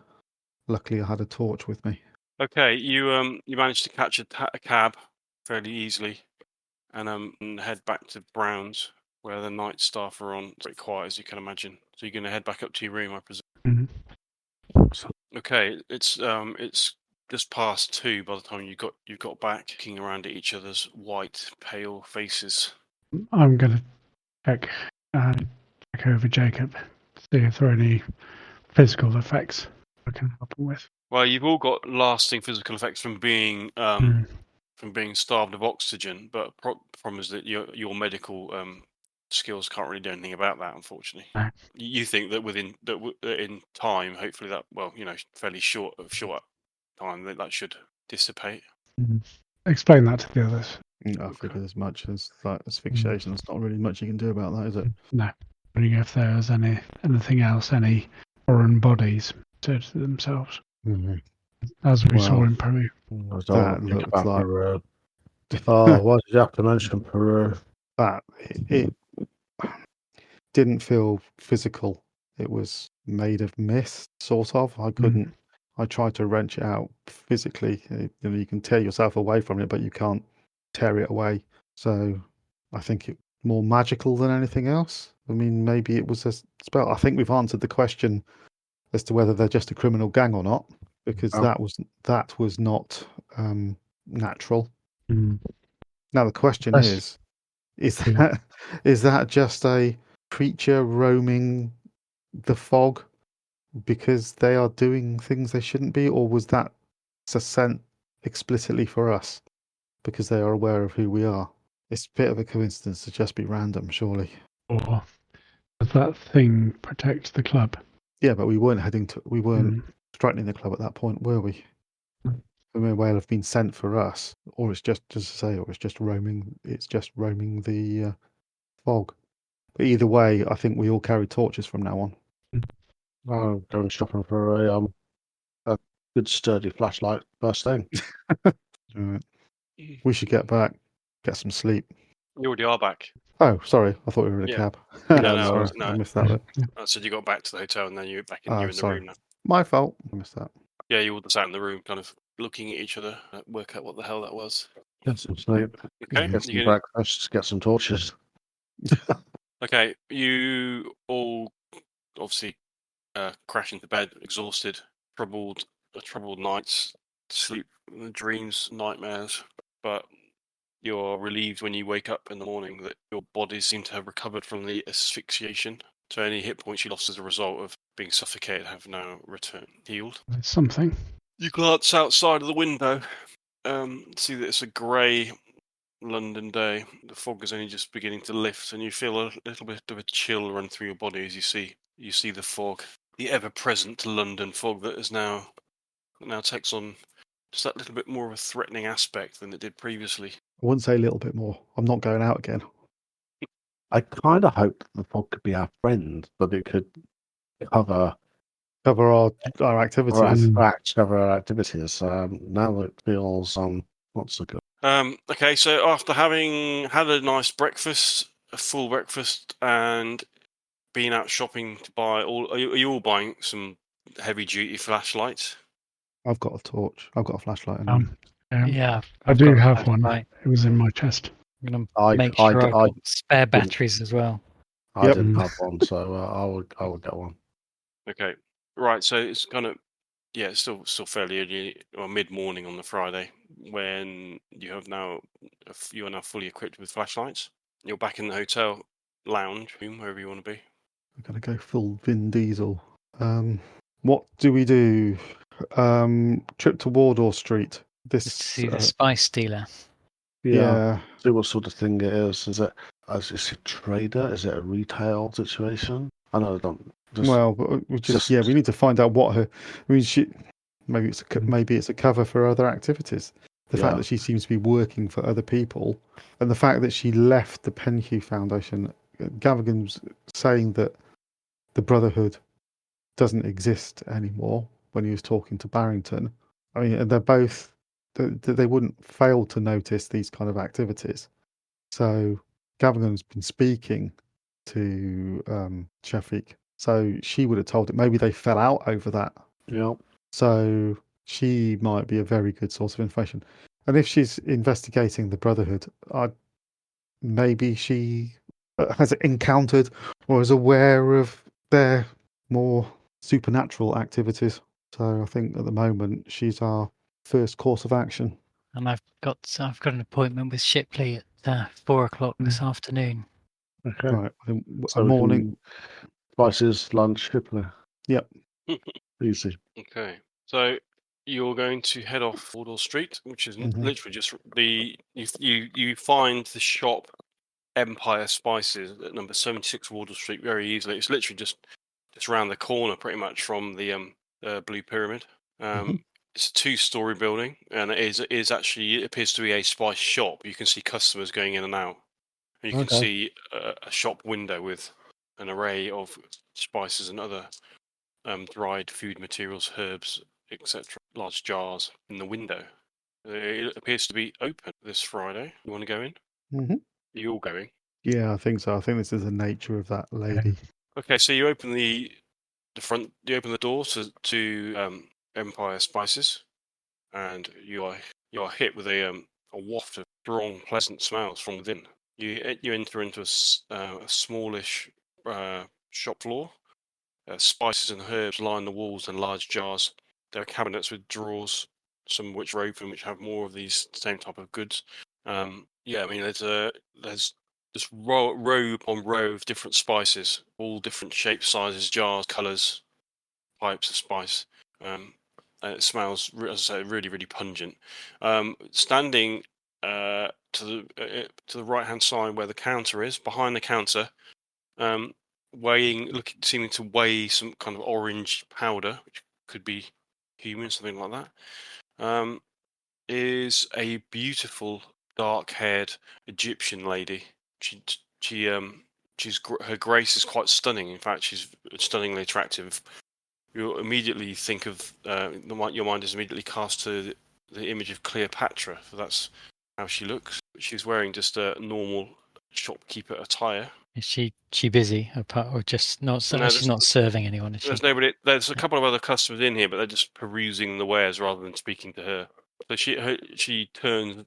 Luckily, I had a torch with me. Okay, you managed to catch a cab fairly easily, and head back to Brown's, where the night staff are on. It's very quiet, as you can imagine. So you're going to head back up to your room, I presume. Mhm. Okay, it's just past 2 by the time you got back, looking around at each other's white, pale faces. I'm going to check over Jacob, see if there are any physical effects I can help him with. Well, you've all got lasting physical effects from being starved of oxygen, but problem is that your medical skills can't really do anything about that, unfortunately. No. You think that in time, hopefully fairly short time, that should dissipate. Explain that to the others. I figured as much as like asphyxiation. There's not really much you can do about that, is it? No. Wondering if there's anything else, any foreign bodies to themselves, as we saw in Peru. That looked like Peru. Oh, why did you have to mention Peru? that. It didn't feel physical. It was made of mist, sort of. I couldn't. I tried to wrench it out physically. You can tear yourself away from it, but you can't tear it away. So I think it's more magical than anything else. I mean, maybe it was a spell. I think we've answered the question as to whether they're just a criminal gang or not, because that was not natural. Now the question is that just a creature roaming the fog because they are doing things they shouldn't be, or was that sent explicitly for us because they are aware of who we are? It's a bit of a coincidence to just be random, surely. Or does that thing protect the club? Yeah, but we weren't threatening the club at that point, were we? It may well have been sent for us, or it's just, as I say, or it's just roaming. It's just roaming the fog. But either way, I think we all carry torches from now on. I'm going shopping for a good sturdy flashlight first thing. All right. We should get back, get some sleep. You already are back. Oh, sorry, I thought we were in a Yeah. cab. No, I missed that bit. I said you got back to the hotel and then you're back in. You're in the Sorry. room now. My fault. I missed that. Yeah, you all sat in the room, kind of looking at each other, work out what the hell that was. Get some sleep. Okay, Get some breakfast. Get some torches. Okay, you all obviously crash into bed, exhausted, troubled nights, sleep, dreams, nightmares. But you're relieved when you wake up in the morning that your bodies seem to have recovered from the asphyxiation. So any hit points you lost as a result of being suffocated have now returned, healed. It's something. You glance outside of the window, see that it's a grey London day. The fog is only just beginning to lift, and you feel a little bit of a chill run through your body as you see the fog, the ever-present London fog that is now takes on just that little bit more of a threatening aspect than it did previously. I wouldn't say a little bit more. I'm not going out again. I kind of hoped the fog could be our friend, but it could cover our activities. cover our activities. Now it feels not so good. Okay, so after having had a nice breakfast, a full breakfast, and been out shopping to buy are you all buying some heavy duty flashlights? I've got a torch. I've got a flashlight anyway. Yeah, I I've do got a have one. flashlight. It was in my chest. I'm gonna I make I sure d- I've I got spare didn't batteries as well. I Yep. didn't have one, so I would get one. Okay, right. So it's kind of it's still fairly early or mid morning on the Friday when you have now you are now fully equipped with flashlights. You're back in the hotel lounge room, wherever you want to be. We're gonna go full Vin Diesel. What do we do? Trip to Wardour Street. To This, see the spice dealer. yeah. See what sort of thing it is. Is it a trader? Is it a retail situation? I know I don't. Well, we we need to find out what her. I mean, maybe it's a cover for other activities. The fact that she seems to be working for other people, and the fact that she left the Penhew Foundation. Gavigan's saying that the Brotherhood doesn't exist anymore when he was talking to Barrington. I mean, and they're both. They wouldn't fail to notice these kind of activities. So Gavigan's been speaking to Shafiq. So she would have told it. Maybe they fell out over that. Yeah. So she might be a very good source of information. And if she's investigating the Brotherhood, maybe she has encountered or is aware of their more supernatural activities. So I think at the moment she's our first course of action. And I've got an appointment with Shipley at 4:00 this afternoon. Okay. Right. A So morning. Spices, lunch, Shipley. Yep. Easy. Okay, so you're going to head off Wardour Street, which is literally just you find the shop Empire Spices at number 76 Wardour Street very easily. It's literally just around the corner, pretty much from the Blue Pyramid. It's a 2-story building, and it appears to be a spice shop. You can see customers going in and out, and you can see a shop window with an array of spices and other dried food materials, herbs, etc. Large jars in the window. It appears to be open this Friday. You want to go in? Mm-hmm. Are you all going? Yeah, I think so. I think this is the nature of that lady. Okay, so you open the door to Empire Spices, and you are hit with a waft of strong, pleasant smells from within. You enter into a smallish shop floor. Spices and herbs line the walls and large jars. There are cabinets with drawers, some of which are open, which have more of these same type of goods. I mean, there's just row upon row of different spices, all different shapes, sizes, jars, colours, types of spice. And it smells, as I say, really, really pungent. Standing to the right hand side where the counter is, behind the counter, seeming to weigh some kind of orange powder, which could be human, something like that, is a beautiful dark-haired Egyptian lady. Her grace is quite stunning. In fact, she's stunningly attractive. You immediately think of your mind is immediately cast to the image of Cleopatra. So that's how she looks. She's wearing just a normal shopkeeper attire. Is she busy or just not? No, she's not serving anyone. Is she? There's nobody. There's a couple of other customers in here, but they're just perusing the wares rather than speaking to her. So she turns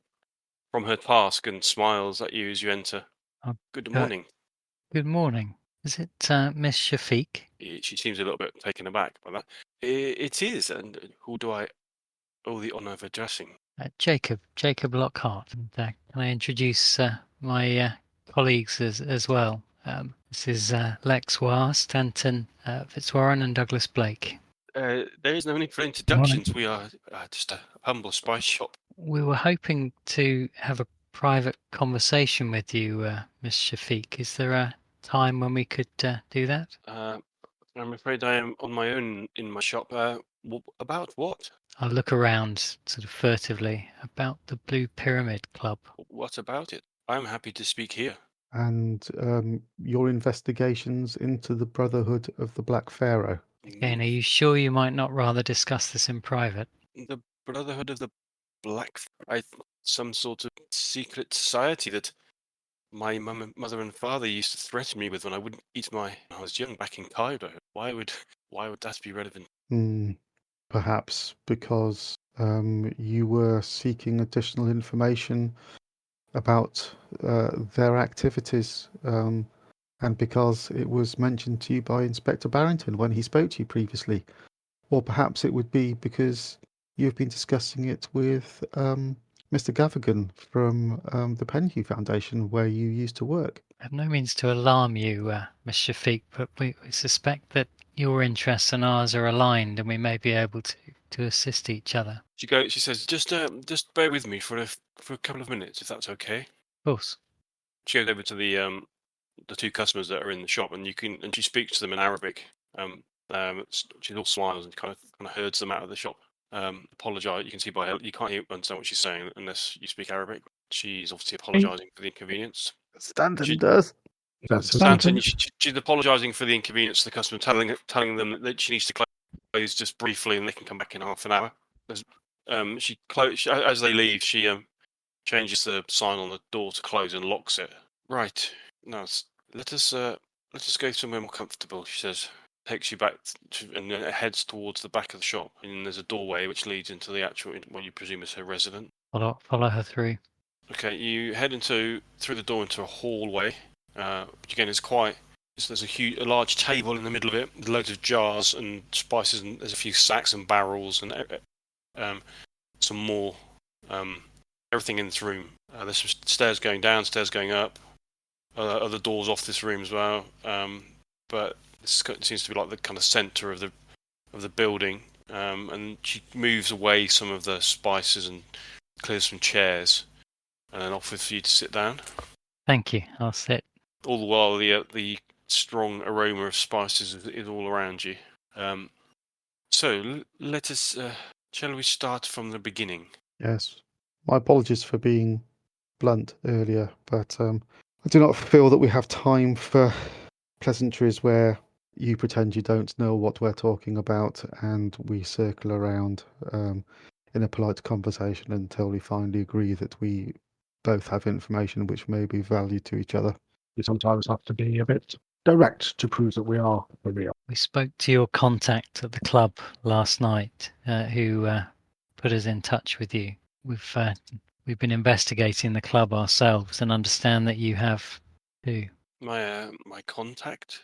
from her task and smiles at you as you enter. Oh, Good morning. Good morning. Is it Miss Shafiq? She seems a little bit taken aback by that. It is, and who do I owe the honour of addressing? Jacob Lockhart. And, can I introduce my colleagues as well? This is Lex War, Stanton Fitzwarren, and Douglas Blake. There is no need for introductions. We are just a humble spice shop. We were hoping to have a private conversation with you, Miss Shafiq. Is there a time when we could do that? I'm afraid I am on my own in my shop. About what? I'll look around sort of furtively. About the Blue Pyramid Club. What about it? I'm happy to speak here. And your investigations into the Brotherhood of the Black Pharaoh. Again, are you sure you might not rather discuss this in private? The Brotherhood of the Black. some sort of secret society that my mother and father used to threaten me with when I wouldn't eat when I was young back in Cairo. Why would that be relevant? Perhaps because you were seeking additional information about their activities, and because it was mentioned to you by Inspector Barrington when he spoke to you previously. Or perhaps it would be because you've been discussing it with Mr. Gavigan from the Penhew Foundation, where you used to work. I have no means to alarm you, Miss Shafiq, but we suspect that your interests and ours are aligned, and we may be able to assist each other. She says, just bear with me for a couple of minutes, if that's okay. Of course. She goes over to the two customers that are in the shop, and she speaks to them in Arabic. She all smiles and kind of herds them out of the shop. Apologise. You can see by her, you can't understand what she's saying unless you speak Arabic. She's obviously apologising for the inconvenience. Stanton does. Stanton, she's apologising for the inconvenience to the customer, telling them that she needs to close just briefly, and they can come back in half an hour. As they leave, she changes the sign on the door to close and locks it. Right. Now, let us go somewhere more comfortable, she says. Takes you back and heads towards the back of the shop. And there's a doorway which leads into the actual, what you presume is her residence. Follow her through. Okay, you head through the door into a hallway, which again is quite. There's a large table in the middle of it with loads of jars and spices, and there's a few sacks and barrels and some more. Everything in this room. There's some stairs going down, stairs going up, other doors off this room as well. But this seems to be like the kind of centre of the building. And she moves away some of the spices and clears some chairs, and then offers for you to sit down. Thank you. I'll sit. All the while, the strong aroma of spices is all around you. So let us. Shall we start from the beginning? Yes. My apologies for being blunt earlier, but I do not feel that we have time for pleasantries where you pretend you don't know what we're talking about and we circle around in a polite conversation until we finally agree that we both have information which may be valued to each other. We sometimes have to be a bit direct to prove that we are for real. We spoke to your contact at the club last night, who put us in touch with you. We've been investigating the club ourselves and understand that you have too. My contact.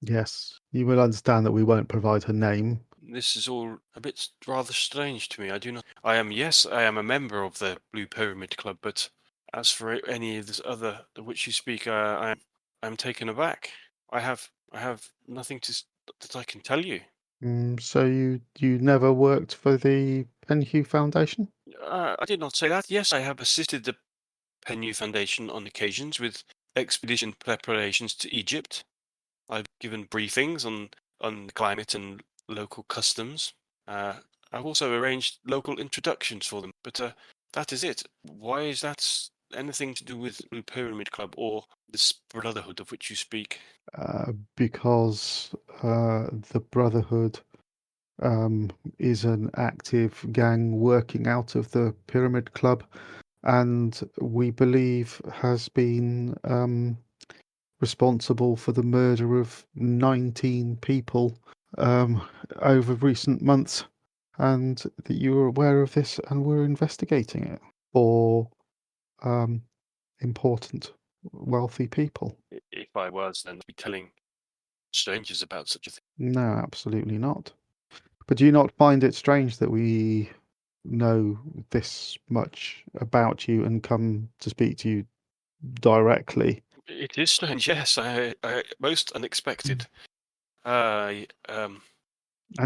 Yes, you will understand that we won't provide her name. This is all a bit rather strange to me. I do not. I am a member of the Blue Pyramid Club, but as for any of this other of which you speak, I am taken aback. I have nothing that I can tell you. So you never worked for the Penhew Foundation? I did not say that. Yes, I have assisted the Penhew Foundation on occasions with expedition preparations to Egypt. I've given briefings on climate and local customs. I've also arranged local introductions for them, but that is it. Why is that anything to do with Blue Pyramid Club or this brotherhood of which you speak? Because the Brotherhood is an active gang working out of the Pyramid Club, and we believe has been responsible for the murder of 19 people over recent months, and that you were aware of this and were investigating it for important, wealthy people. If I was, then I'd be telling strangers about such a thing. No, absolutely not. But do you not find it strange that we know this much about you and come to speak to you directly? It is strange, yes. I most unexpected. And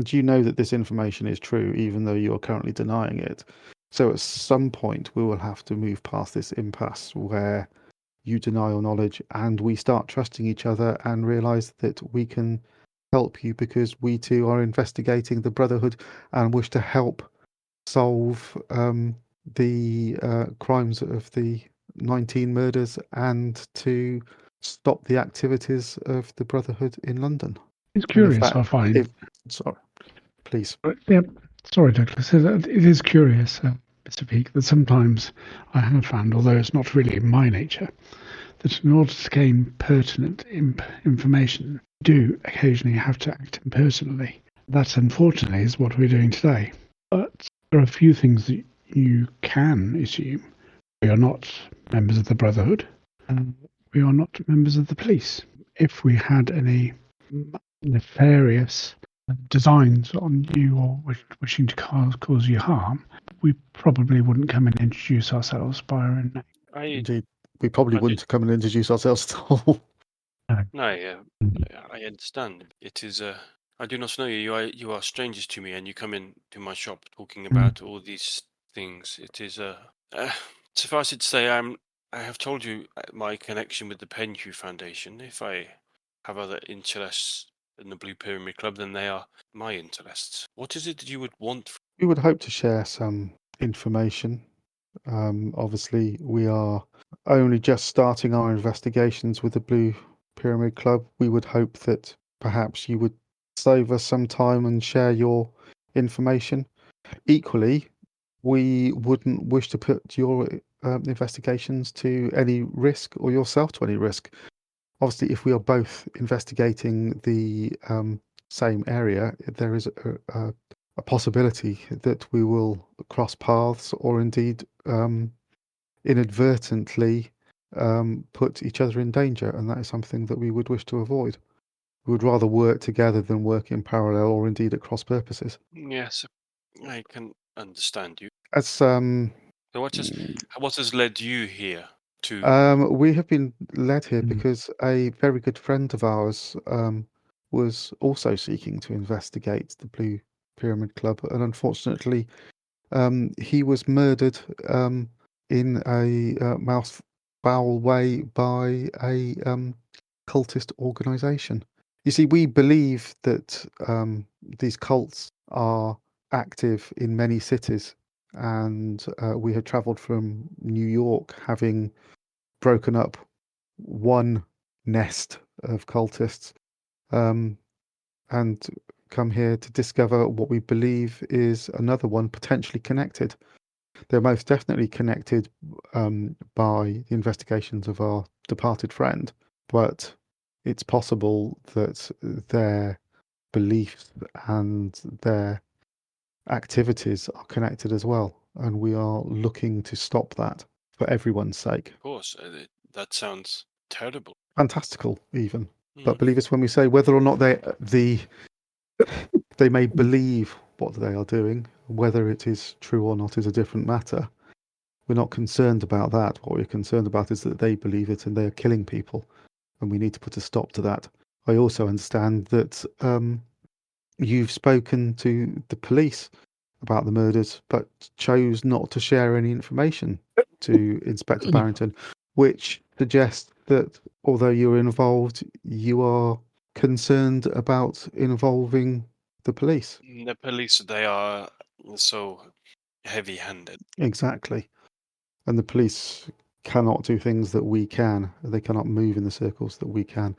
you know that this information is true, even though you are currently denying it. So at some point, we will have to move past this impasse where you deny your knowledge and we start trusting each other and realize that we can help you because we too are investigating the Brotherhood and wish to help solve the crimes of the 19 murders and to stop the activities of the Brotherhood in London. It's curious, I find. Sorry, please. Yeah, sorry, Douglas. It is curious, speak, that sometimes I have found, although it's not really in my nature, that in order to gain pertinent information, you do occasionally have to act impersonally. That, unfortunately, is what we're doing today. But there are a few things that you can assume. We are not members of the Brotherhood. We are not members of the police. If we had any nefarious designs on you or wishing to cause you harm, we probably wouldn't come and introduce ourselves by our own name. Indeed, we probably wouldn't come and introduce ourselves at all. No, I understand. It is. I do not know you. You are strangers to me, and you come in to my shop talking about all these things. It is. Suffice it to say, I have told you my connection with the Penhew Foundation. If I have other interests in the Blue Pyramid Club, then they are my interests. What is it that you would want? We would hope to share some information. Obviously, we are only just starting our investigations with the Blue Pyramid Club. We would hope that perhaps you would save us some time and share your information. Equally, we wouldn't wish to put your investigations to any risk or yourself to any risk. Obviously, if we are both investigating the same area, there is a possibility that we will cross paths or indeed inadvertently put each other in danger, and that is something that we would wish to avoid. We would rather work together than work in parallel or indeed at cross purposes. Yes, I can understand you. As So what has led you here to? we have been led here because a very good friend of ours was also seeking to investigate the Blue Pyramid Club, and unfortunately, he was murdered in a mouth foul way by a cultist organization. You see, we believe that these cults are active in many cities, and we had traveled from New York having broken up one nest of cultists and come here to discover what we believe is another one potentially connected. They're most definitely connected by the investigations of our departed friend, but it's possible that their beliefs and their activities are connected as well, and we are looking to stop that for everyone's sake. Of course, that sounds terrible. Fantastical, even. But believe us when we say whether or not they may believe what they are doing, whether it is true or not is a different matter. We're not concerned about that. What we're concerned about is that they believe it and they are killing people, and we need to put a stop to that. I also understand that you've spoken to the police about the murders, but chose not to share any information to Inspector Barrington, which suggests that although you're involved, you are concerned about involving the police. The police, they are so heavy-handed. Exactly. And the police cannot do things that we can. They cannot move in the circles that we can.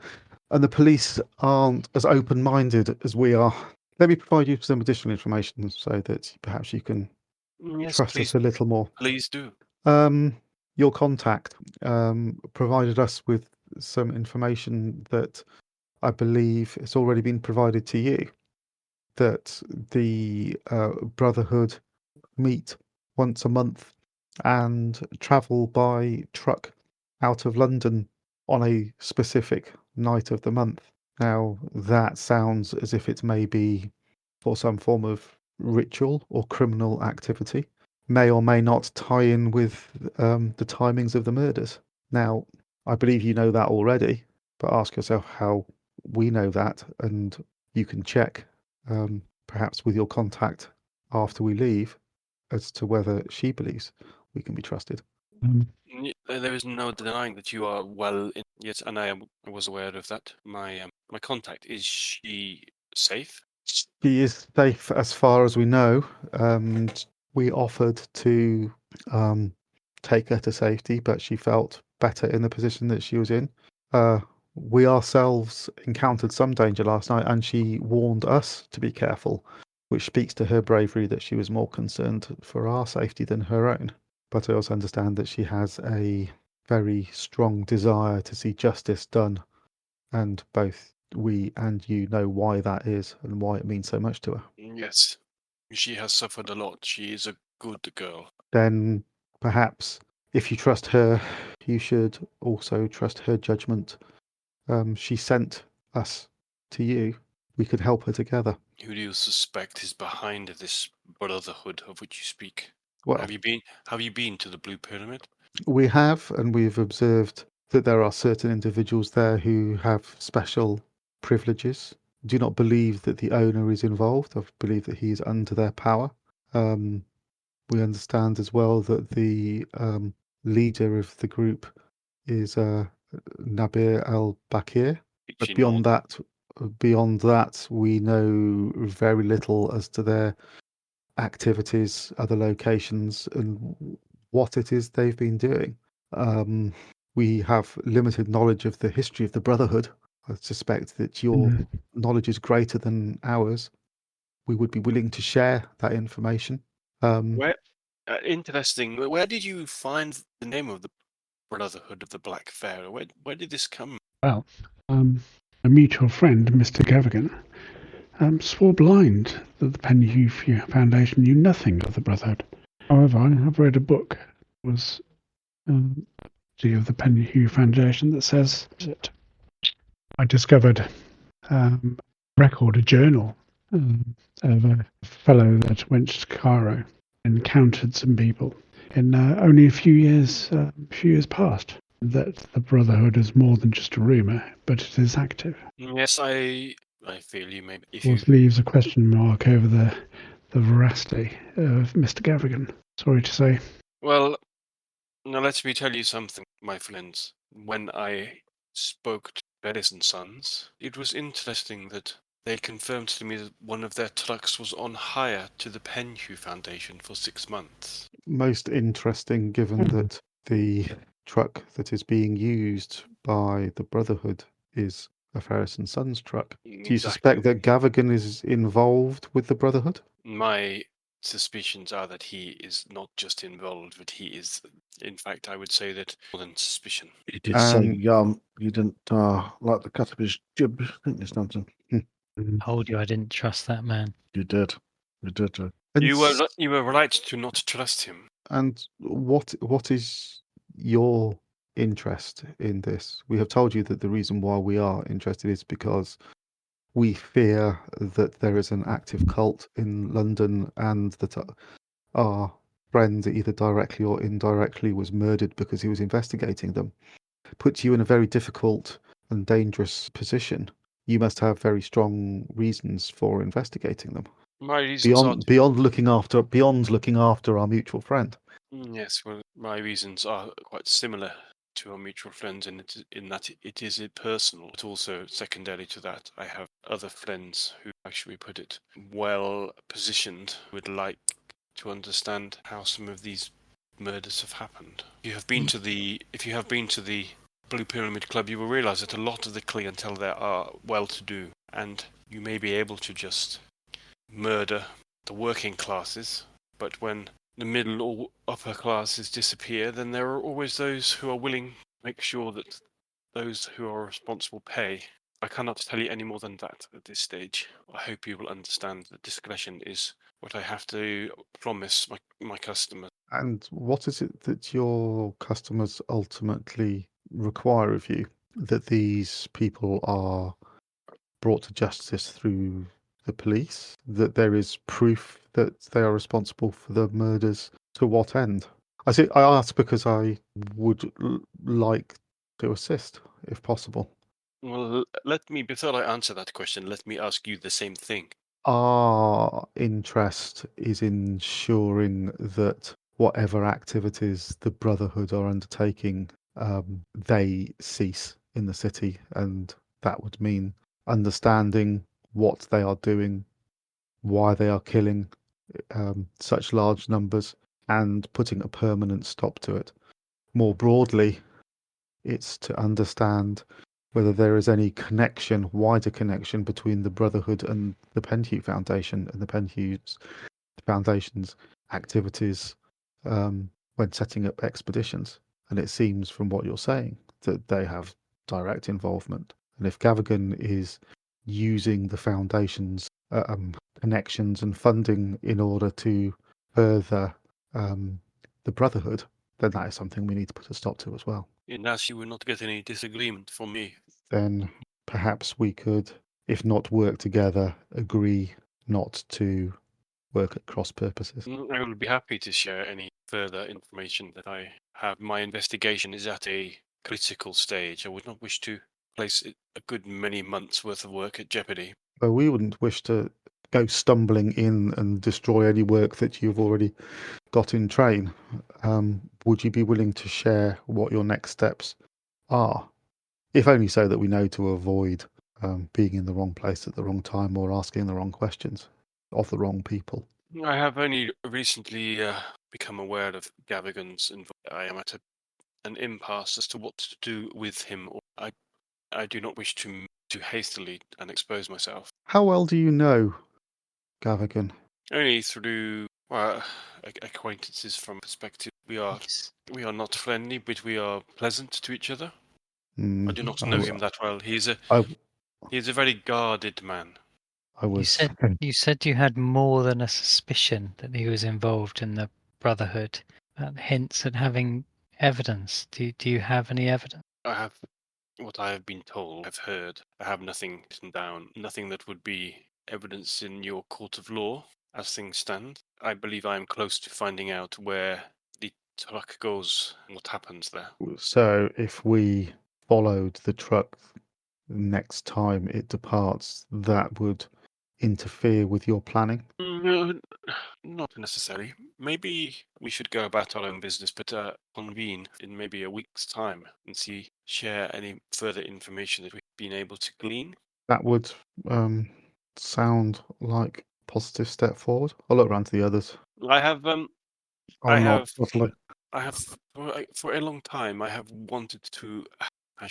And the police aren't as open-minded as we are. Let me provide you some additional information so that perhaps you can trust us a little more. Please do. Your contact provided us with some information that I believe has already been provided to you, that the Brotherhood meet once a month and travel by truck out of London on a specific night of the month. Now, that sounds as if it's maybe for some form of ritual or criminal activity, may or may not tie in with the timings of the murders. Now, I believe you know that already, but ask yourself how we know that, and you can check perhaps with your contact after we leave as to whether she believes we can be trusted. There is no denying that you are well in. Yes, and I was aware of that. My contact, is she safe? She is safe as far as we know. We offered to take her to safety, but she felt better in the position that she was in. We ourselves encountered some danger last night, and she warned us to be careful. which speaks to her bravery that she was more concerned for our safety than her own. But I also understand that she has a very strong desire to see justice done, and both we and you know why that is and why it means so much to her. Yes, she has suffered a lot. She is a good girl. Then perhaps if you trust her, you should also trust her judgment. She sent us to you. We could help her together. Who do you suspect is behind this brotherhood of which you speak? Well, Have you been to the Blue Pyramid? we have, and we've observed that there are certain individuals there who have special privileges. Do not believe that the owner is involved. I believe that he is under their power. We understand as well that the leader of the group is Nabir al-Bakir. But She beyond nods. that, we know very little as to their activities, other locations, and what it is they've been doing. We have limited knowledge of the history of the Brotherhood. I suspect that your knowledge is greater than ours. We would be willing to share that information. Where, interesting. Where did you find the name of the Brotherhood of the Black Pharaoh? Where did this come? Well, a mutual friend, Mr. Gavigan, swore blind that the Penny Foundation knew nothing of the Brotherhood. However, I have read a book, was of the Penny Foundation, that says that I discovered a journal of a fellow that went to Cairo and encountered some people in only a few years past. That the Brotherhood is more than just a rumor, but it is active. Yes, I feel you. Maybe if Of course, leaves a question mark over the veracity of Mr. Gavigan. Sorry to say. Well, now let me tell you something, my friends. When I spoke to Bettis and Sons, it was interesting that they confirmed to me that one of their trucks was on hire to the Penhew Foundation for 6 months. Most interesting, given that the truck that is being used by the Brotherhood is a Ferris and Sons truck. Do you suspect that Gavigan is involved with the Brotherhood? My suspicions are that he is not just involved, but he is, in fact, I would say that more than suspicion. You did say you didn't like the cut of his jib, didn't you, Stanton? Told you I didn't trust that man. You did. You were right to not trust him. And what is your interest in this? We have told you that the reason why we are interested is because we fear that there is an active cult in London and that our friend, either directly or indirectly, was murdered because he was investigating them. Puts you in a very difficult and dangerous position. You must have very strong reasons for investigating them. My reasons beyond looking after our mutual friend. Yes, well, my reasons are quite similar to our mutual friends in that it is personal, but also secondary to that, I have other friends who actually put it well positioned, would like to understand how some of these murders have happened. If you have been to the Blue Pyramid Club, you will realise that a lot of the clientele there are well-to-do, and you may be able to just murder the working classes, but when the middle or upper classes disappear, then there are always those who are willing to make sure that those who are responsible pay. I cannot tell you any more than that at this stage. I hope you will understand that discretion is what I have to promise my customers. And what is it that your customers ultimately require of you? That these people are brought to justice through the police? That there is proof that they are responsible for the murders? To what end? I ask because I would like to assist, if possible. Well, before I answer that question, let me ask you the same thing. Our interest is ensuring that whatever activities the Brotherhood are undertaking, they cease in the city, and that would mean understanding what they are doing, why they are killing such large numbers, and putting a permanent stop to it. More broadly, it's to understand whether there is any connection, wider connection between the Brotherhood and the Penhew Foundation and the Penhew Foundation's activities when setting up expeditions. And it seems from what you're saying that they have direct involvement. And if Gavigan is using the Foundation's connections and funding in order to further the Brotherhood, then that is something we need to put a stop to as well. And as you will not get any disagreement from me. Then perhaps we could, if not work together, agree not to work at cross purposes. I will be happy to share any further information that I have. My investigation is at a critical stage. I would not wish to place a good many months' worth of work at jeopardy. But we wouldn't wish to go stumbling in and destroy any work that you've already got in train. Would you be willing to share what your next steps are? If only so that we know to avoid being in the wrong place at the wrong time or asking the wrong questions of the wrong people. I have only recently become aware of Gavigan's involvement. I am at an impasse as to what to do with him. I do not wish to hastily and expose myself. How well do you know Gavigan? Only through acquaintances from perspective. We are not friendly, but we are pleasant to each other. I do not know him that well. He is a very guarded man. You said you had more than a suspicion that he was involved in the Brotherhood. That hints at having evidence. Do you have any evidence? I have what I have been told. I've heard. I have nothing written down. Nothing that would be evidence in your court of law. As things stand, I believe I am close to finding out where the truck goes and what happens there. So if we followed the truck next time it departs, that would interfere with your planning? No, not necessarily. Maybe we should go about our own business, but convene in maybe a week's time and share any further information that we've been able to glean. That would sound like a positive step forward. I'll look around to the others. I have Possibly. for a long time I have wanted to. I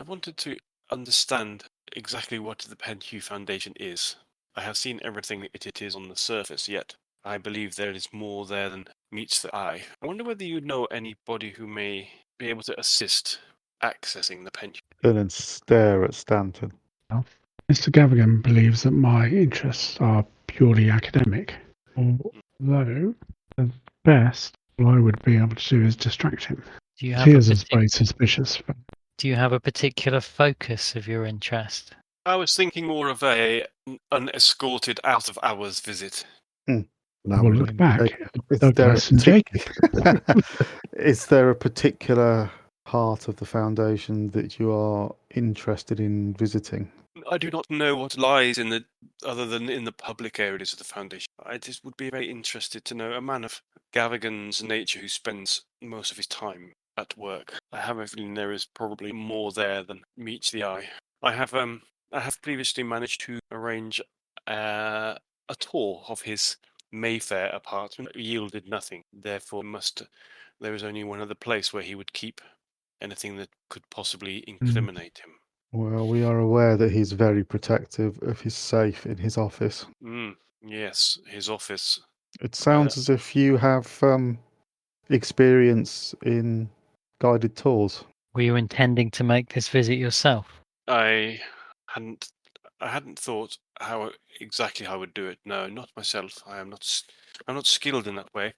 wanted to understand exactly what the Penhew Foundation is. I have seen everything it is on the surface, yet I believe there is more there than meets the eye. I wonder whether you know anybody who may be able to assist accessing the Penhew. And then stare at Stanton. Mr. Gavigan believes that my interests are purely academic, although at best all I would be able to do is distract him. He is very suspicious. Do you have a particular focus of your interest? I was thinking more of an unescorted out-of-hours visit. Now We'll look back. Is there a particular part of the Foundation that you are interested in visiting? I do not know what lies other than in the public areas of the Foundation. I just would be very interested to know a man of Gavigan's nature who spends most of his time at work. I have a feeling there is probably more there than meets the eye. I have previously managed to arrange a tour of his Mayfair apartment. It yielded nothing. Therefore, there is only one other place where he would keep anything that could possibly incriminate him. Well, we are aware that he's very protective of his safe in his office. Yes, his office. It sounds as if you have experience in guided tours. Were you intending to make this visit yourself? I hadn't thought how exactly I would do it. No, not myself. I'm not skilled in that way.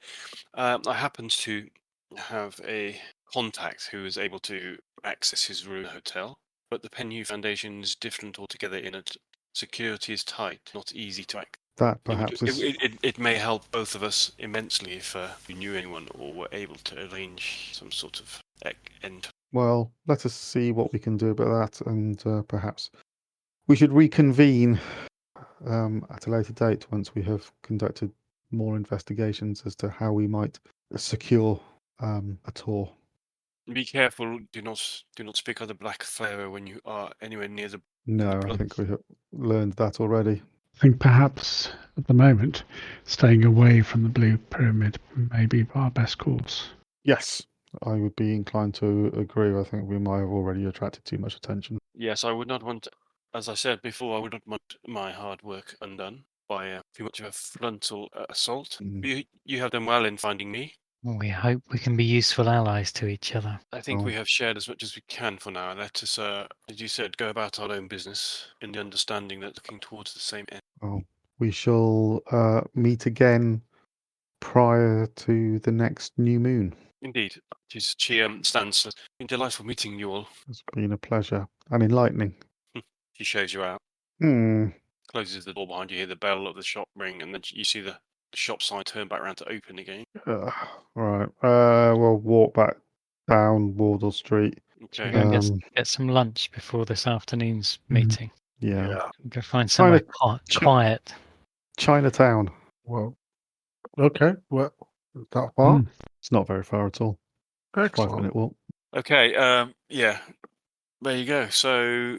I happen to have a contact who is able to access his room hotel, but the Penhew Foundation is different altogether in it. Security is tight, not easy to access. That perhaps it may help both of us immensely if you knew anyone or were able to arrange some sort of end. Well, let us see what we can do about that, and perhaps we should reconvene at a later date once we have conducted more investigations as to how we might secure a tour. Be careful. Do not speak of the Black Pharaoh when you are anywhere near the. No, I think we have learned that already. I think perhaps at the moment, staying away from the Blue Pyramid may be our best course. Yes, I would be inclined to agree. I think we might have already attracted too much attention. Yes, I would not want, as I said before, I would not want my hard work undone by too much of a frontal assault. You have done well in finding me. Well, we hope we can be useful allies to each other. I think Oh. we have shared as much as we can for now. Let us, as you said, go about our own business in the understanding that looking towards the same end. Well, we shall meet again prior to the next new moon. Indeed. She stands. It's been delightful meeting you all. It's been a pleasure and enlightening. She shows you out. Closes the door behind you, hear the bell of the shop ring, and then you see the shop sign turn back around to open again. Right. We'll walk back down Wardle Street. Okay. We're going to get some lunch before this afternoon's meeting. Yeah. Go find somewhere quiet. Chinatown. Well, okay. Well, that far? It's not very far at all. Excellent. 5-minute walk. Okay. Yeah. There you go. So,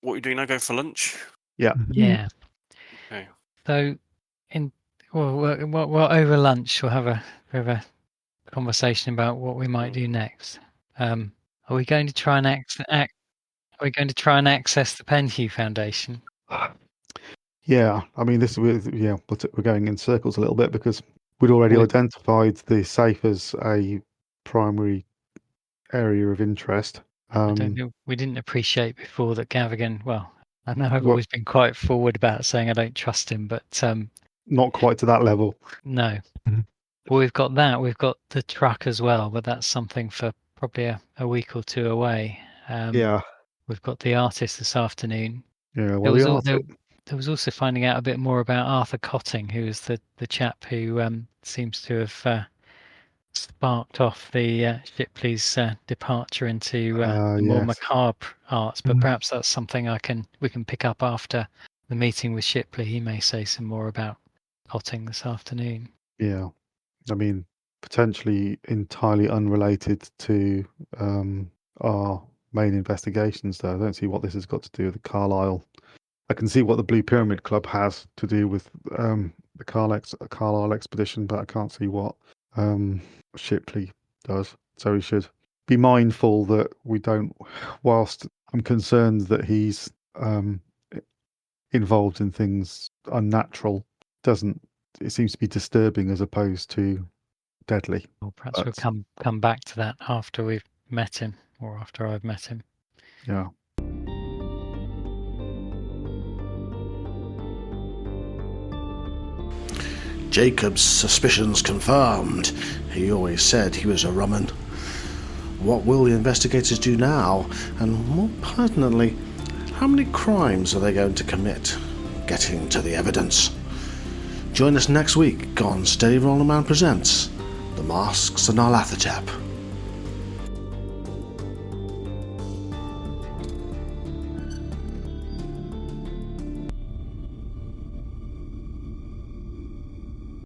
what are you doing now? Going for lunch? Yeah. Yeah. Okay. So, well, over lunch we'll have a conversation about what we might do next. Are we going to try and access the Penhue Foundation? Yeah. I mean, we're going in circles a little bit because we'd already identified the safe as a primary area of interest. I don't know. We didn't appreciate before that Gavigan. Well, I know I've always been quite forward about saying I don't trust him, but not quite to that level. No. Well, we've got that. We've got the truck as well, but that's something for probably a week or two away. Yeah. We've got the artist this afternoon. Yeah. Well, there was also finding out a bit more about Arthur Cotting, who is the chap who seems to have sparked off the Shipley's departure into the more macabre arts. But perhaps that's something we can pick up after the meeting with Shipley. He may say some more about Cotting this afternoon. Yeah. I mean, potentially entirely unrelated to our main investigations, though. I don't see what this has got to do with the Carlisle. I can see what the Blue Pyramid Club has to do with the Carlisle expedition, but I can't see what Shipley does. So we should be mindful that we don't, whilst I'm concerned that he's involved in things unnatural, it seems to be disturbing as opposed to deadly. Well, perhaps we'll come back to that after we've met him, or after I've met him. Yeah. Jacob's suspicions confirmed. He always said he was a rumman. What will the investigators do now? And more pertinently, how many crimes are they going to commit? Getting to the evidence. Join us next week on Steady Rolling Man Presents The Masks of Nyarlathotep.